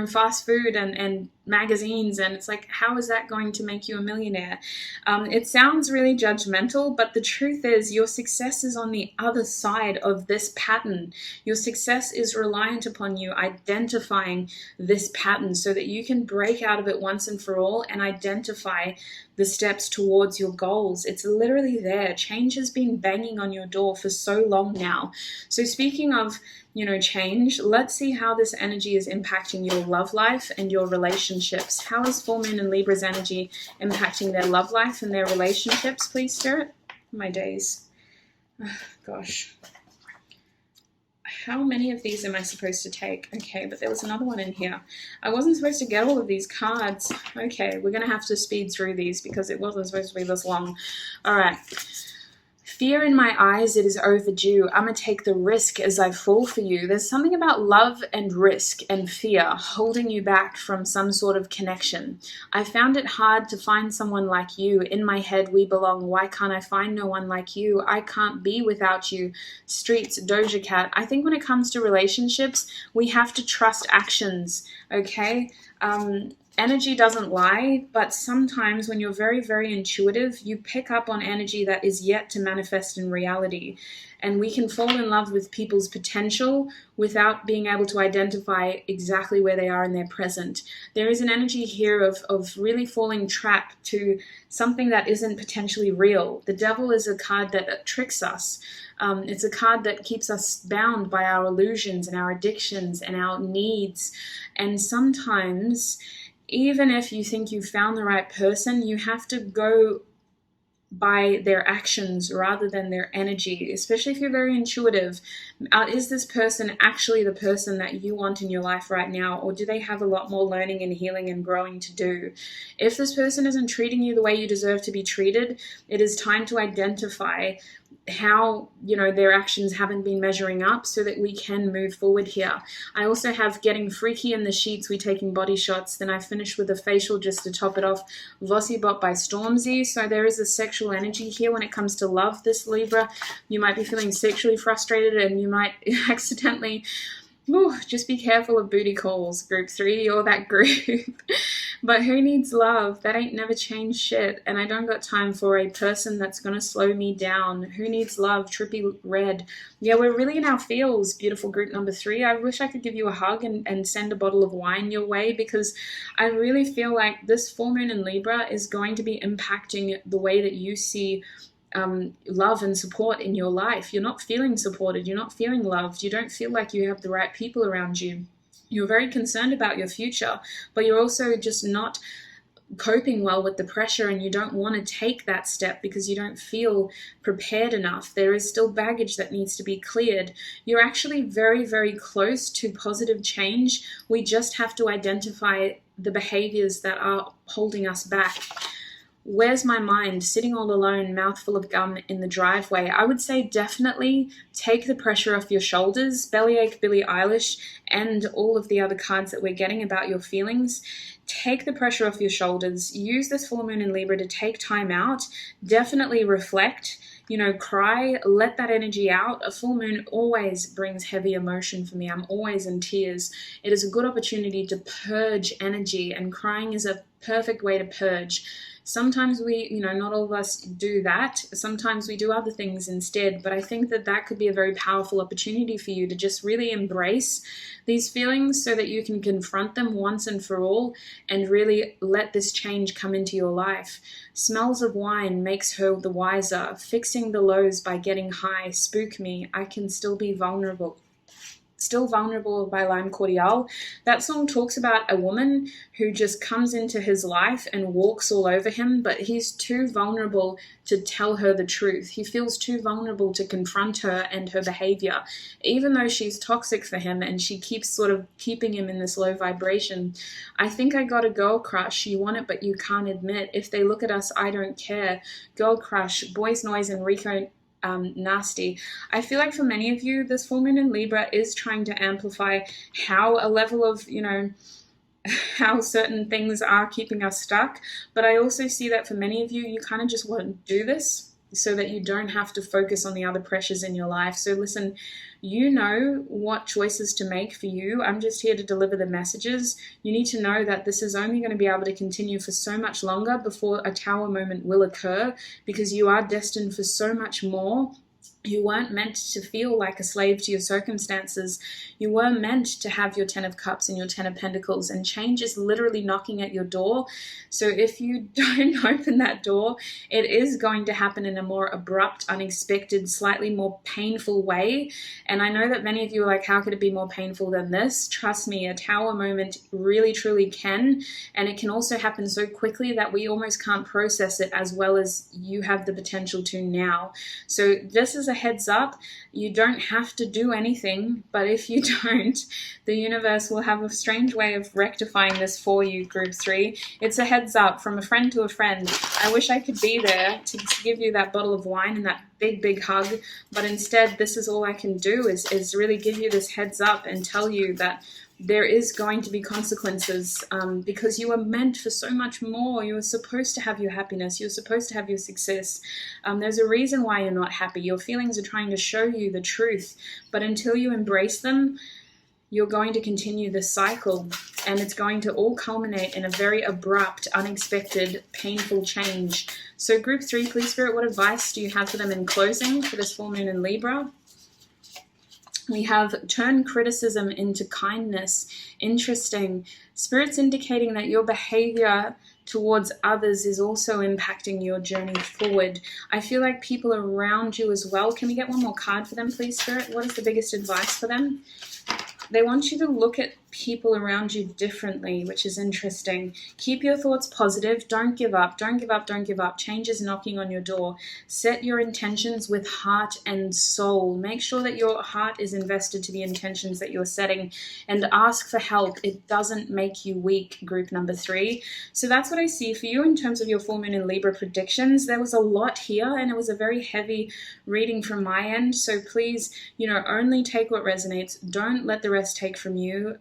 Speaker 1: fast food and magazines, and it's like, how is that going to make you a millionaire? It sounds really judgmental, but the truth is your success is on the other side of this pattern. Your success is reliant upon you identifying this pattern so that you can break out of it once and for all and identify the steps towards your goals. It's literally there. Change has been banging on your door for so long now. So speaking of change, let's see how this energy is impacting your love life and your relationships. How is full moon and Libra's energy impacting their love life and their relationships, please, Spirit? My days. Oh, gosh. How many of these am I supposed to take? Okay, but there was another one in here. I wasn't supposed to get all of these cards. Okay, we're going to have to speed through these because it wasn't supposed to be this long. All right. Fear in my eyes, it is overdue. I'm going to take the risk as I fall for you. There's something about love and risk and fear holding you back from some sort of connection. I found it hard to find someone like you. In my head, we belong. Why can't I find no one like you? I can't be without you. Streets, Doja Cat. I think when it comes to relationships, we have to trust actions, okay? Energy doesn't lie, but sometimes when you're very, very intuitive, you pick up on energy that is yet to manifest in reality. And we can fall in love with people's potential without being able to identify exactly where they are in their present. There is an energy here of really falling trap to something that isn't potentially real. The devil is a card that tricks us. It's a card that keeps us bound by our illusions and our addictions and our needs. And sometimes, even if you think you've found the right person, you have to go by their actions rather than their energy, especially if you're very intuitive. Is this person actually the person that you want in your life right now, or do they have a lot more learning and healing and growing to do? If this person isn't treating you the way you deserve to be treated, it is time to identify how, their actions haven't been measuring up so that we can move forward here. I also have getting freaky in the sheets, we taking body shots. Then I finish with a facial just to top it off, Vossybot by Stormzy. So there is a sexual energy here when it comes to love, this Libra. You might be feeling sexually frustrated and you might accidentally... just be careful of booty calls, group 3, or that group. But who needs love? That ain't never changed shit. And I don't got time for a person that's going to slow me down. Who needs love? Trippy Red. Yeah, we're really in our feels, beautiful group number 3. I wish I could give you a hug and send a bottle of wine your way, because I really feel like this full moon in Libra is going to be impacting the way that you see love and support in your life. You're not feeling supported. You're not feeling loved. You don't feel like you have the right people around you. You're very concerned about your future, but you're also just not coping well with the pressure, and you don't want to take that step because you don't feel prepared enough. There is still baggage that needs to be cleared. You're actually very, very close to positive change. We just have to identify the behaviors that are holding us back. Where's my mind? Sitting all alone, mouthful of gum in the driveway. I would say definitely take the pressure off your shoulders. Bellyache, Billie Eilish, and all of the other cards that we're getting about your feelings. Take the pressure off your shoulders. Use this full moon in Libra to take time out. Definitely reflect. Cry, let that energy out. A full moon always brings heavy emotion for me. I'm always in tears. It is a good opportunity to purge energy, and crying is a perfect way to purge. Sometimes we, not all of us do that. Sometimes we do other things instead, but I think that could be a very powerful opportunity for you to just really embrace these feelings so that you can confront them once and for all and really let this change come into your life. Smells of wine makes her the wiser. Fixing the lows by getting high. Spook me. I can still be vulnerable. Still Vulnerable by Lime Cordiale. That song talks about a woman who just comes into his life and walks all over him, but he's too vulnerable to tell her the truth. He feels too vulnerable to confront her and her behavior, even though she's toxic for him and she keeps sort of keeping him in this low vibration. I think I got a girl crush. You want it, but you can't admit. If they look at us, I don't care. Girl crush, Boys Noise and Rico Nasty. I feel like for many of you, this full moon in Libra is trying to amplify how a level of, how certain things are keeping us stuck. But I also see that for many of you, you kind of just want to do this so that you don't have to focus on the other pressures in your life. So listen, you know what choices to make for you. I'm just here to deliver the messages. You need to know that this is only going to be able to continue for so much longer before a tower moment will occur, because you are destined for so much more. You weren't meant to feel like a slave to your circumstances. You were meant to have your 10 of Cups and your 10 of Pentacles, and change is literally knocking at your door. So if you don't open that door, it is going to happen in a more abrupt, unexpected, slightly more painful way. And I know that many of you are like, how could it be more painful than this? Trust me, a tower moment really, truly can. And it can also happen so quickly that we almost can't process it as well as you have the potential to now. So this is is a heads up. You don't have to do anything, but if you don't, the universe will have a strange way of rectifying this for you, group 3. It's a heads up from a friend to a friend. I wish I could be there to give you that bottle of wine and that big hug, but instead this is all I can do is really give you this heads up and tell you that there is going to be consequences, because you are meant for so much more. You are supposed to have your happiness. You're supposed to have your success. There's a reason why you're not happy. Your feelings are trying to show you the truth, but until you embrace them, you're going to continue this cycle, and it's going to all culminate in a very abrupt, unexpected, painful change. So group 3, please, Spirit, what advice do you have for them in closing for this full moon in Libra? We have turn criticism into kindness. Interesting. Spirit's indicating that your behavior towards others is also impacting your journey forward. I feel like people around you as well. Can we get one more card for them, please, Spirit? What is the biggest advice for them? They want you to look at people around you differently, which is interesting. Keep your thoughts positive. Don't give up. Don't give up. Don't give up. Change is knocking on your door. Set your intentions with heart and soul. Make sure that your heart is invested to the intentions that you're setting, and ask for help. It doesn't make you weak, group number 3. So that's what I see for you in terms of your full moon in Libra predictions. There was a lot here, and it was a very heavy reading from my end. So please, only take what resonates. Don't let the rest take from you.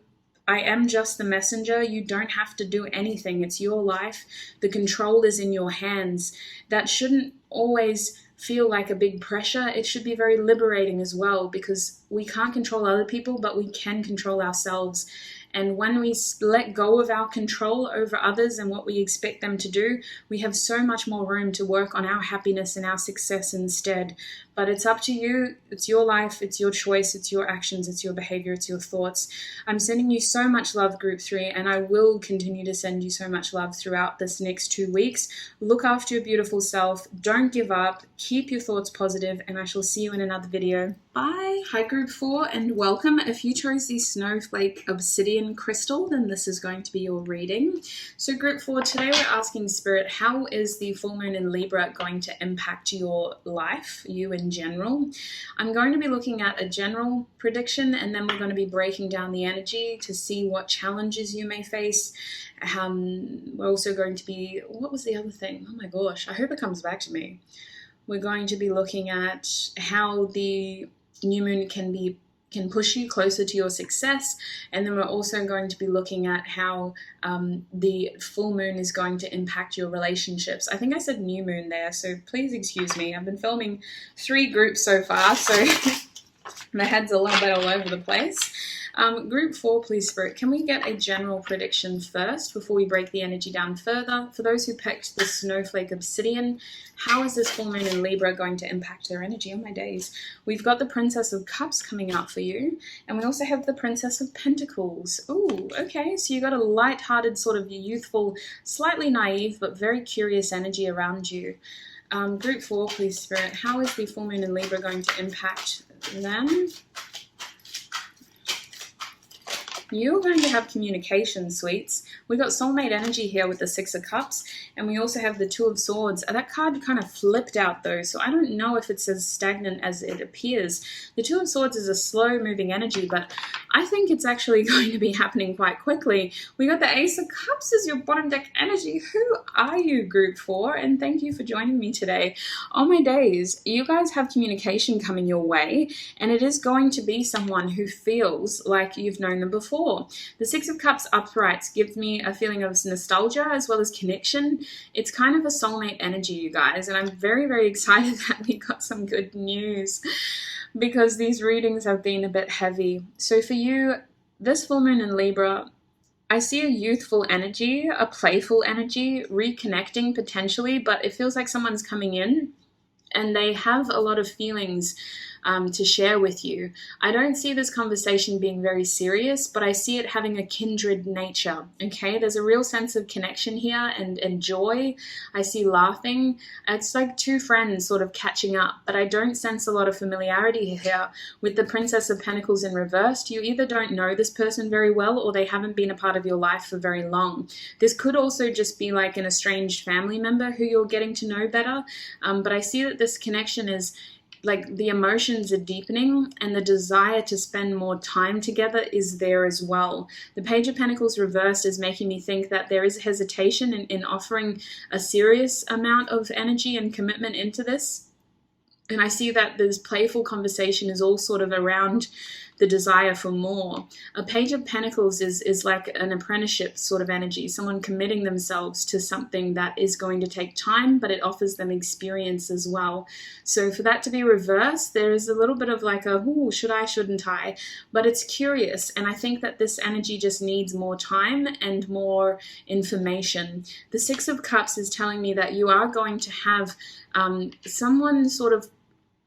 Speaker 1: I am just the messenger. You don't have to do anything. It's your life. The control is in your hands. That shouldn't always feel like a big pressure. It should be very liberating as well, because we can't control other people, but we can control ourselves. And when we let go of our control over others and what we expect them to do, we have so much more room to work on our happiness and our success instead. But it's up to you. It's your life. It's your choice. It's your actions. It's your behavior. It's your thoughts. I'm sending you so much love, group 3, and I will continue to send you so much love throughout this next 2 weeks. Look after your beautiful self. Don't give up. Keep your thoughts positive, and I shall see you in another video. Bye. Hi, group 4, and welcome. If you chose the Snowflake Obsidian crystal, then this is going to be your reading. So group 4, today we're asking Spirit, how is the full moon in Libra going to impact your life, you in general? I'm going to be looking at a general prediction, and then we're going to be breaking down the energy to see what challenges you may face. We're also going to be, what was the other thing? Oh my gosh, I hope it comes back to me. We're going to be looking at how the new moon can push you closer to your success, and then we're also going to be looking at how the full moon is going to impact your relationships. I think I said new moon there, so please excuse me. I've been filming 3 groups so far, so my head's a little bit all over the place. Group 4, please, Spirit, can we get a general prediction first before we break the energy down further? For those who picked the Snowflake Obsidian, how is this full moon in Libra going to impact their energy? Oh my days. We've got the Princess of Cups coming out for you, and we also have the Princess of Pentacles. Ooh, okay, so you got a light-hearted, sort of youthful, slightly naive, but very curious energy around you. Group 4, please, Spirit, how is the full moon in Libra going to impact them? You're going to have communication, sweets. We got soulmate energy here with the 6 of Cups, and we also have the 2 of Swords. That card kind of flipped out though, so I don't know if it's as stagnant as it appears. The 2 of Swords is a slow-moving energy, but I think it's actually going to be happening quite quickly. We got the Ace of Cups as your bottom deck energy. Who are you, group 4? And thank you for joining me today. Oh my days, you guys have communication coming your way, and it is going to be someone who feels like you've known them before. The 6 of Cups uprights gives me a feeling of nostalgia as well as connection. It's kind of a soulmate energy, you guys, and I'm very, very excited that we got some good news because these readings have been a bit heavy. So for you, this full moon in Libra, I see a youthful energy, a playful energy, reconnecting potentially, but it feels like someone's coming in and they have a lot of feelings to share with you. I don't see this conversation being very serious, but I see it having a kindred nature, okay? There's a real sense of connection here and joy. I see laughing. It's like 2 friends sort of catching up, but I don't sense a lot of familiarity here. With the Princess of Pentacles in reversed, you either don't know this person very well or they haven't been a part of your life for very long. This could also just be like an estranged family member who you're getting to know better, but I see that this connection is like the emotions are deepening, and the desire to spend more time together is there as well. The Page of Pentacles reversed is making me think that there is hesitation in offering a serious amount of energy and commitment into this. And I see that this playful conversation is all sort of around the desire for more. A Page of Pentacles is like an apprenticeship sort of energy, someone committing themselves to something that is going to take time, but it offers them experience as well. So for that to be reversed, there is a little bit of like a, ooh, should I, shouldn't I? But it's curious, and I think that this energy just needs more time and more information. The Six of Cups is telling me that you are going to have someone sort of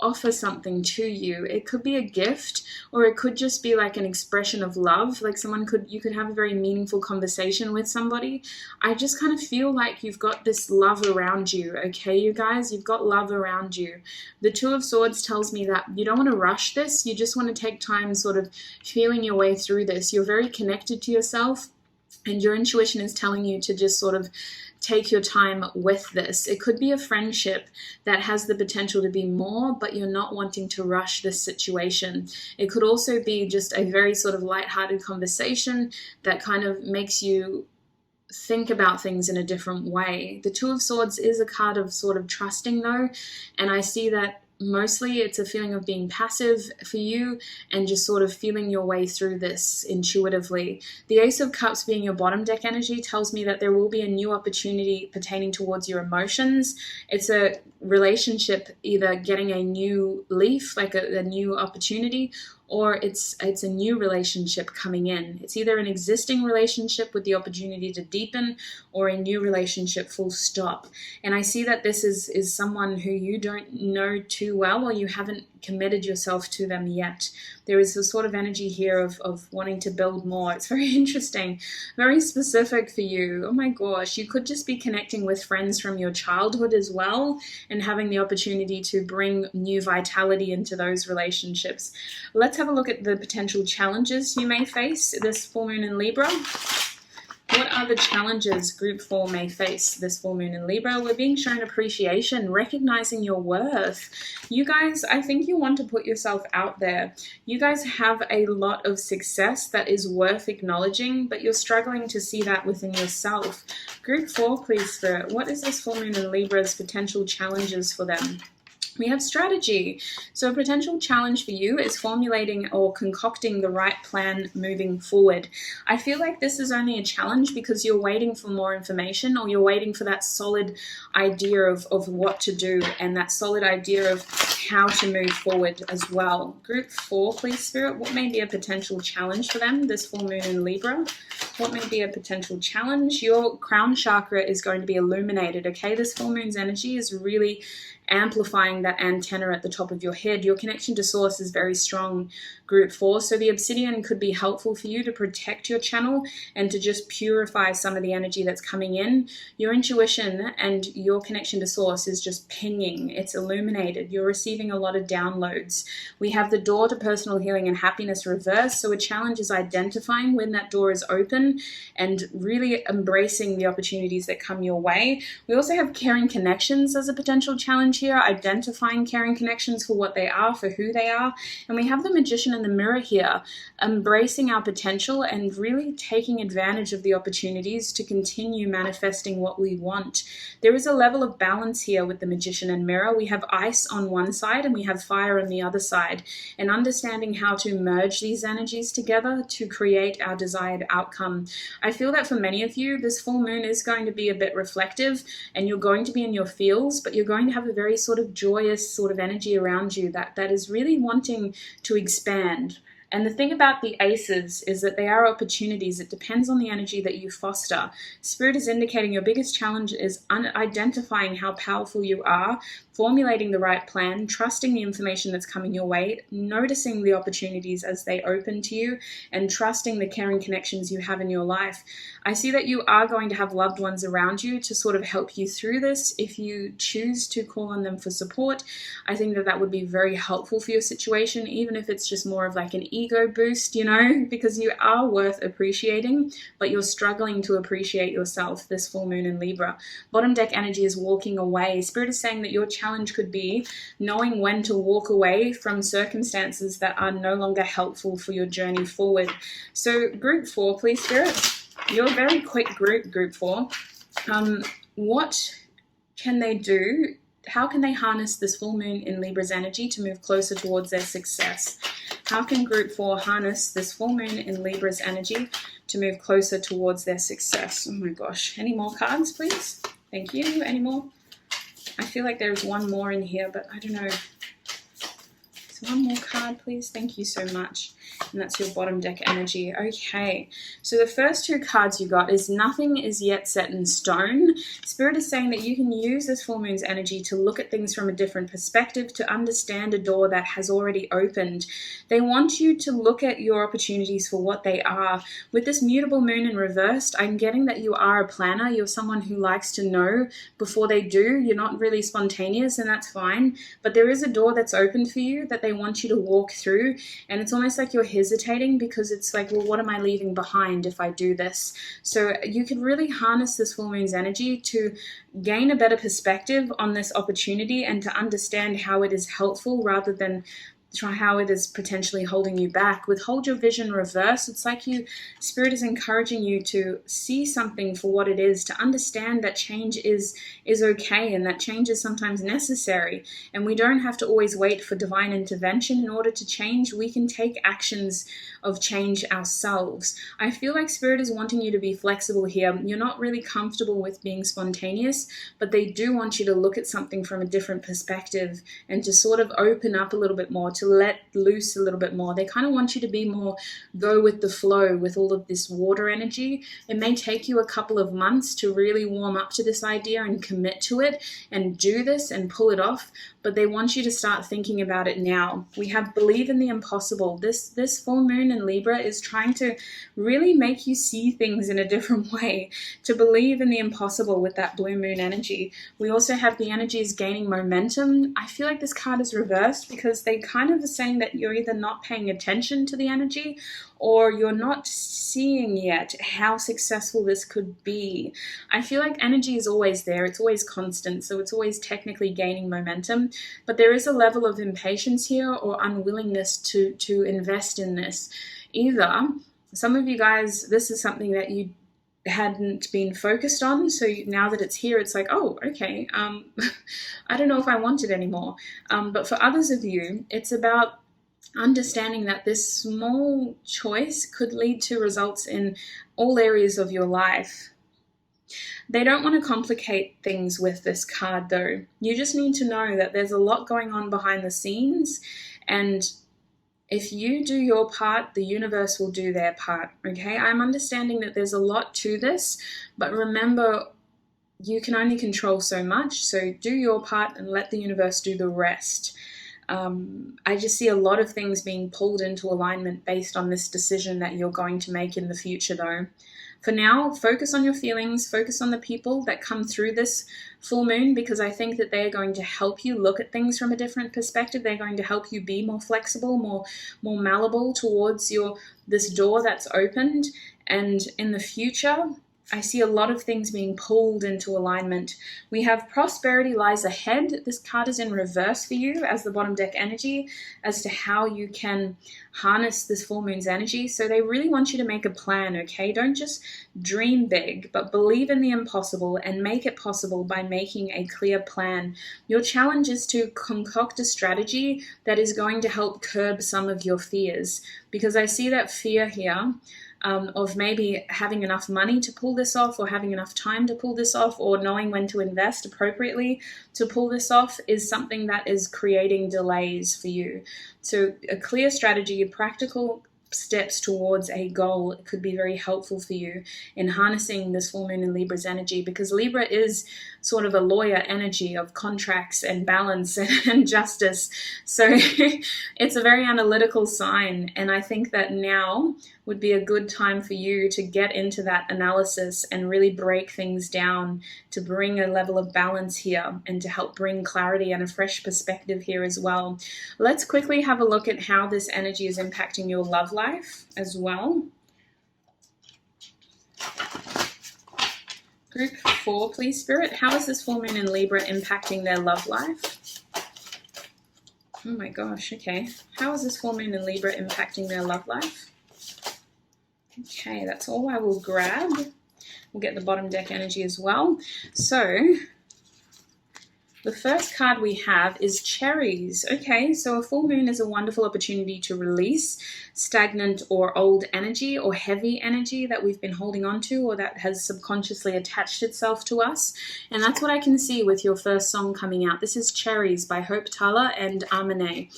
Speaker 1: offer something to you. It could be a gift, or it could just be like an expression of love. Like you could have a very meaningful conversation with somebody. I just kind of feel like you've got this love around you, okay, you guys? You've got love around you. The Two of Swords tells me that you don't want to rush this. You just want to take time sort of feeling your way through this. You're very connected to yourself, and your intuition is telling you to just sort of take your time with this. It could be a friendship that has the potential to be more, but you're not wanting to rush this situation. It could also be just a very sort of lighthearted conversation that kind of makes you think about things in a different way. The Two of Swords is a card of sort of trusting though, and I see that mostly it's a feeling of being passive for you and just sort of feeling your way through this intuitively. The Ace of Cups being your bottom deck energy tells me that there will be a new opportunity pertaining towards your emotions. It's a relationship either getting a new leaf, like a new opportunity, or it's a new relationship coming in. It's either an existing relationship with the opportunity to deepen, or a new relationship full stop. And I see that this is someone who you don't know too well, or you haven't committed yourself to them yet. There is a sort of energy here of wanting to build more. It's very interesting, very specific for you. Oh my gosh, you could just be connecting with friends from your childhood as well, and having the opportunity to bring new vitality into those relationships. Let's have a look at the potential challenges you may face this full moon in Libra. What are the challenges Group 4 may face this full moon in Libra? We're being shown appreciation, recognizing your worth. You guys, I think you want to put yourself out there. You guys have a lot of success that is worth acknowledging, but you're struggling to see that within yourself. Group 4, please, Spirit. What is this full moon in Libra's potential challenges for them? We have strategy. So a potential challenge for you is formulating or concocting the right plan moving forward. I feel like this is only a challenge because you're waiting for more information, or you're waiting for that solid idea of what to do, and that solid idea of how to move forward as well. Group 4, please, Spirit. What may be a potential challenge for them this full moon in Libra? What may be a potential challenge? Your crown chakra is going to be illuminated, okay? This full moon's energy is really amplifying that antenna at the top of your head. Your connection to source is very strong, Group 4. So the obsidian could be helpful for you to protect your channel and to just purify some of the energy that's coming in. Your intuition and your connection to source is just pinging. It's illuminated. You're receiving a lot of downloads. We have the door to personal healing and happiness reversed. So a challenge is identifying when that door is open and really embracing the opportunities that come your way. We also have caring connections as a potential challenge here, identifying caring connections for what they are, for who they are. And we have the Magician in the Mirror here, embracing our potential and really taking advantage of the opportunities to continue manifesting what we want. There is a level of balance here with the Magician and Mirror. We have ice on one side and we have fire on the other side, and understanding how to merge these energies together to create our desired outcome. I feel that for many of you, this full moon is going to be a bit reflective, and you're going to be in your feels, but you're going to have a very sort of joyous sort of energy around you that is really wanting to expand. And the thing about the aces is that they are opportunities. It depends on the energy that you foster. Spirit is indicating your biggest challenge is identifying how powerful you are, formulating the right plan, trusting the information that's coming your way, noticing the opportunities as they open to you, and trusting the caring connections you have in your life. I see that you are going to have loved ones around you to sort of help you through this. If you choose to call on them for support, I think that would be very helpful for your situation, even if it's just more of like an ego boost, you know, because you are worth appreciating, but you're struggling to appreciate yourself this full moon in Libra. Bottom deck energy is walking away. Spirit is saying that your challenge could be knowing when to walk away from circumstances that are no longer helpful for your journey forward. So group 4, please, Spirit. You're a very quick group 4. What can they do? How can they harness this full moon in Libra's energy to move closer towards their success? How can group 4 harness this full moon in Libra's energy to move closer towards their success? Oh my gosh. Any more cards, please? Thank you. Any more? I feel like there's one more in here, but I don't know. So one more card, please. Thank you so much. And that's your bottom deck energy. Okay, so the first 2 cards you got is nothing is yet set in stone. Spirit is saying that you can use this full moon's energy to look at things from a different perspective, to understand a door that has already opened. They want you to look at your opportunities for what they are. With this mutable moon in reversed, I'm getting that you are a planner. You're someone who likes to know before they do. You're not really spontaneous, and that's fine. But there is a door that's opened for you that they want you to walk through, and it's almost like you're hesitating because it's like, well, what am I leaving behind if I do this? So you can really harness this full moon's energy to gain a better perspective on this opportunity and to understand how it is helpful rather than how it is potentially holding you back. With hold your vision reverse, it's like Spirit is encouraging you to see something for what it is, to understand that change is okay and that change is sometimes necessary. And we don't have to always wait for divine intervention in order to change. We can take actions of change ourselves. I feel like Spirit is wanting you to be flexible here. You're not really comfortable with being spontaneous, but they do want you to look at something from a different perspective and to sort of open up a little bit more, to let loose a little bit more. They kind of want you to be more go with the flow with all of this water energy. It may take you a couple of months to really warm up to this idea and commit to it and do this and pull it off, but they want you to start thinking about it now. We have believe in the impossible. This full moon in Libra is trying to really make you see things in a different way, to believe in the impossible with that blue moon energy. We also have the energies gaining momentum. I feel like this card is reversed because they kind of are saying that you're either not paying attention to the energy or you're not seeing yet how successful this could be. I feel like energy is always there. It's always constant, so it's always technically gaining momentum, but there is a level of impatience here or unwillingness to invest in this. Either some of you guys, this is something that you hadn't been focused on, so now that it's here, it's like, oh, okay, I don't know if I want it anymore. But for others of you, it's about understanding that this small choice could lead to results in all areas of your life. They don't want to complicate things with this card, though. You just need to know that there's a lot going on behind the scenes, and if you do your part, the universe will do their part, okay? I'm understanding that there's a lot to this, but remember, you can only control so much, so do your part and let the universe do the rest. I just see a lot of things being pulled into alignment based on this decision that you're going to make in the future, though. For now, focus on your feelings, focus on the people that come through this full moon, because I think that they are going to help you look at things from a different perspective. They're going to help you be more flexible, more malleable towards this door that's opened. And in the future, I see a lot of things being pulled into alignment. We have prosperity lies ahead. This card is in reverse for you as the bottom deck energy as to how you can harness this full moon's energy. So they really want you to make a plan, okay? Don't just dream big, but believe in the impossible and make it possible by making a clear plan. Your challenge is to concoct a strategy that is going to help curb some of your fears, because I see that fear here of maybe having enough money to pull this off, or having enough time to pull this off, or knowing when to invest appropriately to pull this off is something that is creating delays for you. So a clear strategy, practical steps towards a goal could be very helpful for you in harnessing this full moon in Libra's energy, because Libra is sort of a lawyer energy of contracts and balance and justice. So it's a very analytical sign, and I think that now would be a good time for you to get into that analysis and really break things down to bring a level of balance here and to help bring clarity and a fresh perspective here as well. Let's quickly have a look at how this energy is impacting your love life as well. Group 4, please, Spirit. How is this full moon in Libra impacting their love life? Oh my gosh, okay. How is this full moon in Libra impacting their love life? Okay, that's all I will grab. We'll get the bottom deck energy as well. So, the first card we have is cherries. Okay, so a full moon is a wonderful opportunity to release stagnant or old energy or heavy energy that we've been holding on to or that has subconsciously attached itself to us. And that's what I can see with your first song coming out. This is Cherries by Hope Tala and Amane.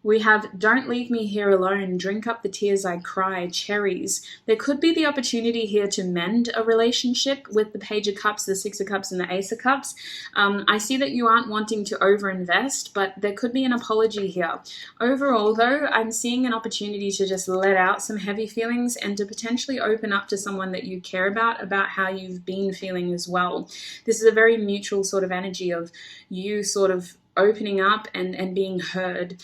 Speaker 1: We have Don't Leave Me Here Alone, Drink Up the Tears I Cry, Cherries. There could be the opportunity here to mend a relationship with the Page of Cups, the Six of Cups, and the Ace of Cups. I see that you aren't wanting to overinvest, but there could be an apology here. Overall, though, I'm seeing an opportunity to just let out some heavy feelings and to potentially open up to someone that you care about how you've been feeling as well. This is a very mutual sort of energy of you sort of opening up and being heard.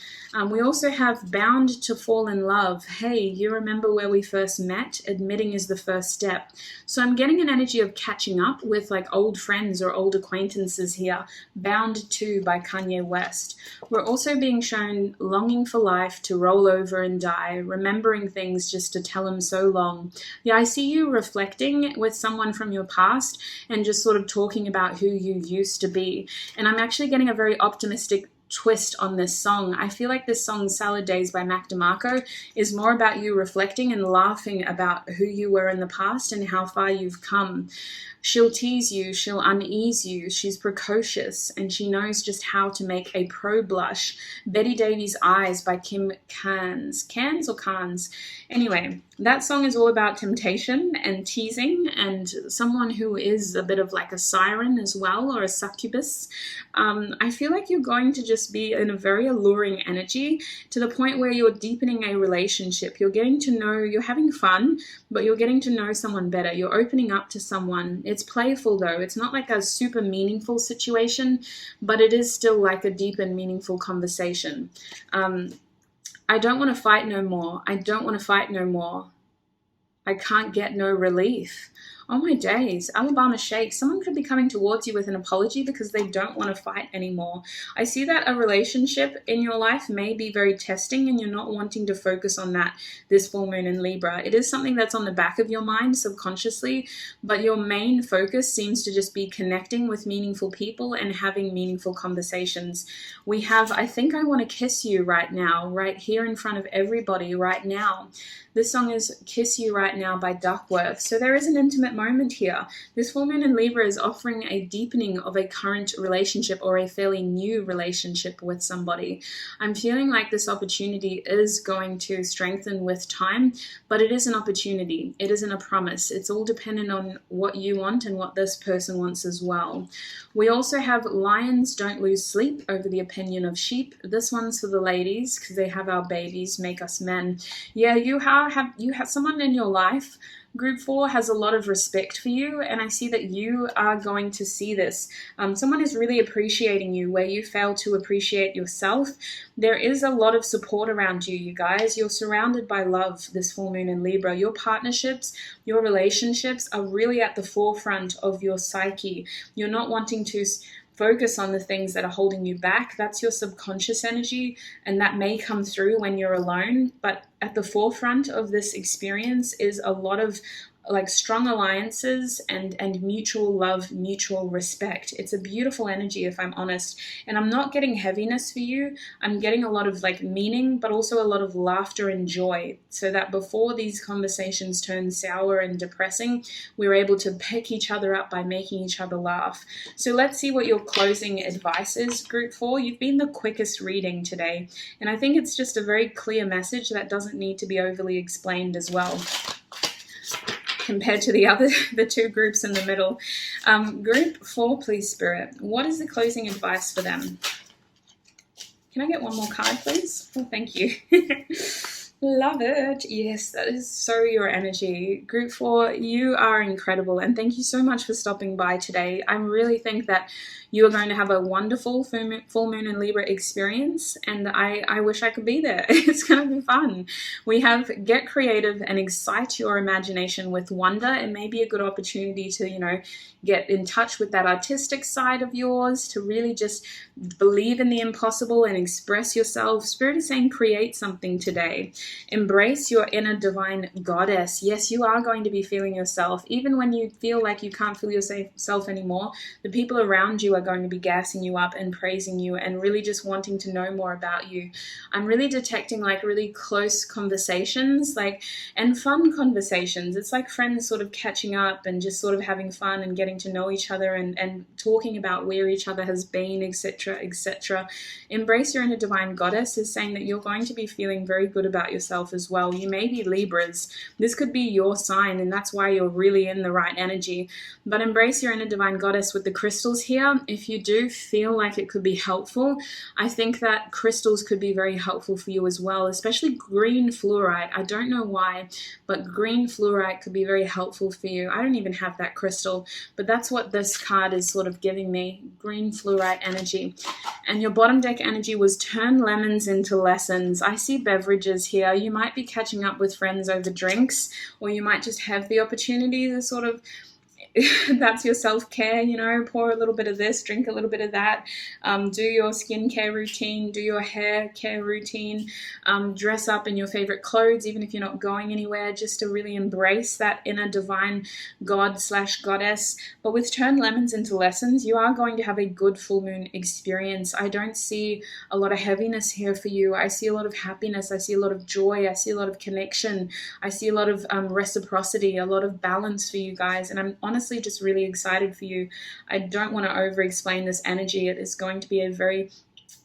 Speaker 1: We also have Bound to Fall in Love. Hey, you remember where we first met? Admitting is the first step. So I'm getting an energy of catching up with like old friends or old acquaintances here. Bound to by Kanye West. We're also being shown longing for life to roll over and die, remembering things just to tell them so long. Yeah, I see you reflecting with someone from your past and just sort of talking about who you used to be. And I'm actually getting a very optimistic twist on this song. I feel like this song, Salad Days by Mac DeMarco, is more about you reflecting and laughing about who you were in the past and how far you've come. She'll tease you, she'll unease you, she's precocious, and she knows just how to make a pro blush. Betty Davies' Eyes by Kim Carnes. Cans or Carnes? Anyway, that song is all about temptation and teasing and someone who is a bit of like a siren as well, or a succubus. I feel like you're going to just be in a very alluring energy to the point where you're deepening a relationship. You're getting to know, you're having fun, but you're getting to know someone better. You're opening up to someone. It's playful though. It's not like a super meaningful situation, but it is still like a deep and meaningful conversation. I don't want to fight no more. I don't want to fight no more. I can't get no relief. Oh my days, Alabama Shake. Someone could be coming towards you with an apology because they don't want to fight anymore. I see that a relationship in your life may be very testing and you're not wanting to focus on that this full moon in Libra. It is something that's on the back of your mind subconsciously, but your main focus seems to just be connecting with meaningful people and having meaningful conversations. We have I Think I Want to Kiss You right now, right here in front of everybody right now. This song is Kiss You Right Now by Duckworth. So there is an intimate moment here. This full moon in Libra is offering a deepening of a current relationship or a fairly new relationship with somebody. I'm feeling like this opportunity is going to strengthen with time, but it is an opportunity. It isn't a promise. It's all dependent on what you want and what this person wants as well. We also have Lions Don't Lose Sleep over the opinion of sheep. This one's for the ladies because they have our babies, make us men. Yeah, you have someone in your life. Group 4 has a lot of respect for you, and I see that you are going to see this. Someone is really appreciating you where you fail to appreciate yourself. There is a lot of support around you, you guys. You're surrounded by love this full moon in Libra. Your partnerships, your relationships are really at the forefront of your psyche. You're not wanting to focus on the things that are holding you back. That's your subconscious energy, and that may come through when you're alone. But at the forefront of this experience is a lot of like strong alliances and mutual love, mutual respect. It's a beautiful energy, if I'm honest. And I'm not getting heaviness for you. I'm getting a lot of like meaning, but also a lot of laughter and joy, so that before these conversations turn sour and depressing, we're able to pick each other up by making each other laugh. So let's see what your closing advice is, Group 4. You've been the quickest reading today, and I think it's just a very clear message that doesn't need to be overly explained as well, compared to the two groups in the middle. Group 4, please, Spirit. What is the closing advice for them? Can I get one more card, please? Oh, thank you. Love it. Yes, that is so your energy. Group 4, you are incredible. And thank you so much for stopping by today. I really think that you are going to have a wonderful full moon in Libra experience. And I wish I could be there. It's going to be fun. We have get creative and excite your imagination with wonder. It may be a good opportunity to, get in touch with that artistic side of yours, to really just believe in the impossible and express yourself. Spirit is saying create something today. Embrace your inner divine goddess. Yes, you are going to be feeling yourself. Even when you feel like you can't feel yourself anymore, the people around you are going to be gassing you up and praising you and really just wanting to know more about you. I'm really detecting like really close conversations, and fun conversations. It's like friends sort of catching up and just sort of having fun and getting to know each other and talking about where each other has been, etc., etc. Embrace your inner divine goddess is saying that you're going to be feeling very good about yourself as well. You may be Libras. This could be your sign, and that's why you're really in the right energy. But embrace your inner divine goddess with the crystals here. If you do feel like it could be helpful, I think that crystals could be very helpful for you as well, especially green fluorite. I don't know why, but green fluorite could be very helpful for you. I don't even have that crystal, but that's what this card is sort of giving me, green fluorite energy. And your bottom deck energy was turn lemons into lessons. I see beverages here. You might be catching up with friends over drinks, or you might just have the opportunity to sort of that's your self-care, pour a little bit of this, drink a little bit of that, do your skincare routine, do your hair care routine, dress up in your favorite clothes, even if you're not going anywhere, just to really embrace that inner divine god/goddess. But with turn lemons into lessons, you are going to have a good full moon experience. I don't see a lot of heaviness here for you. I see a lot of happiness. I see a lot of joy. I see a lot of connection. I see a lot of reciprocity, a lot of balance for you guys. And I'm honestly just really excited for you. I don't want to over explain this energy. It is going to be a very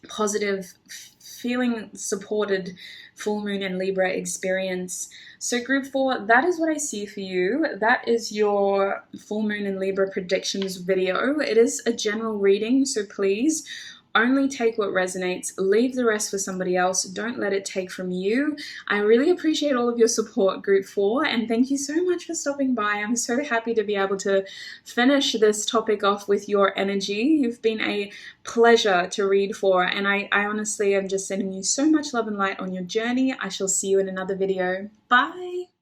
Speaker 1: positive, feeling supported full moon in Libra experience. So group 4, that is what I see for you. That is your full moon in Libra predictions video. It is a general reading, so please only take what resonates, leave the rest for somebody else. Don't let it take from you. I really appreciate all of your support, group 4, and thank you so much for stopping by. I'm so happy to be able to finish this topic off with your energy. You've been a pleasure to read for, and I honestly am just sending you so much love and light on your journey. I shall see you in another video. Bye!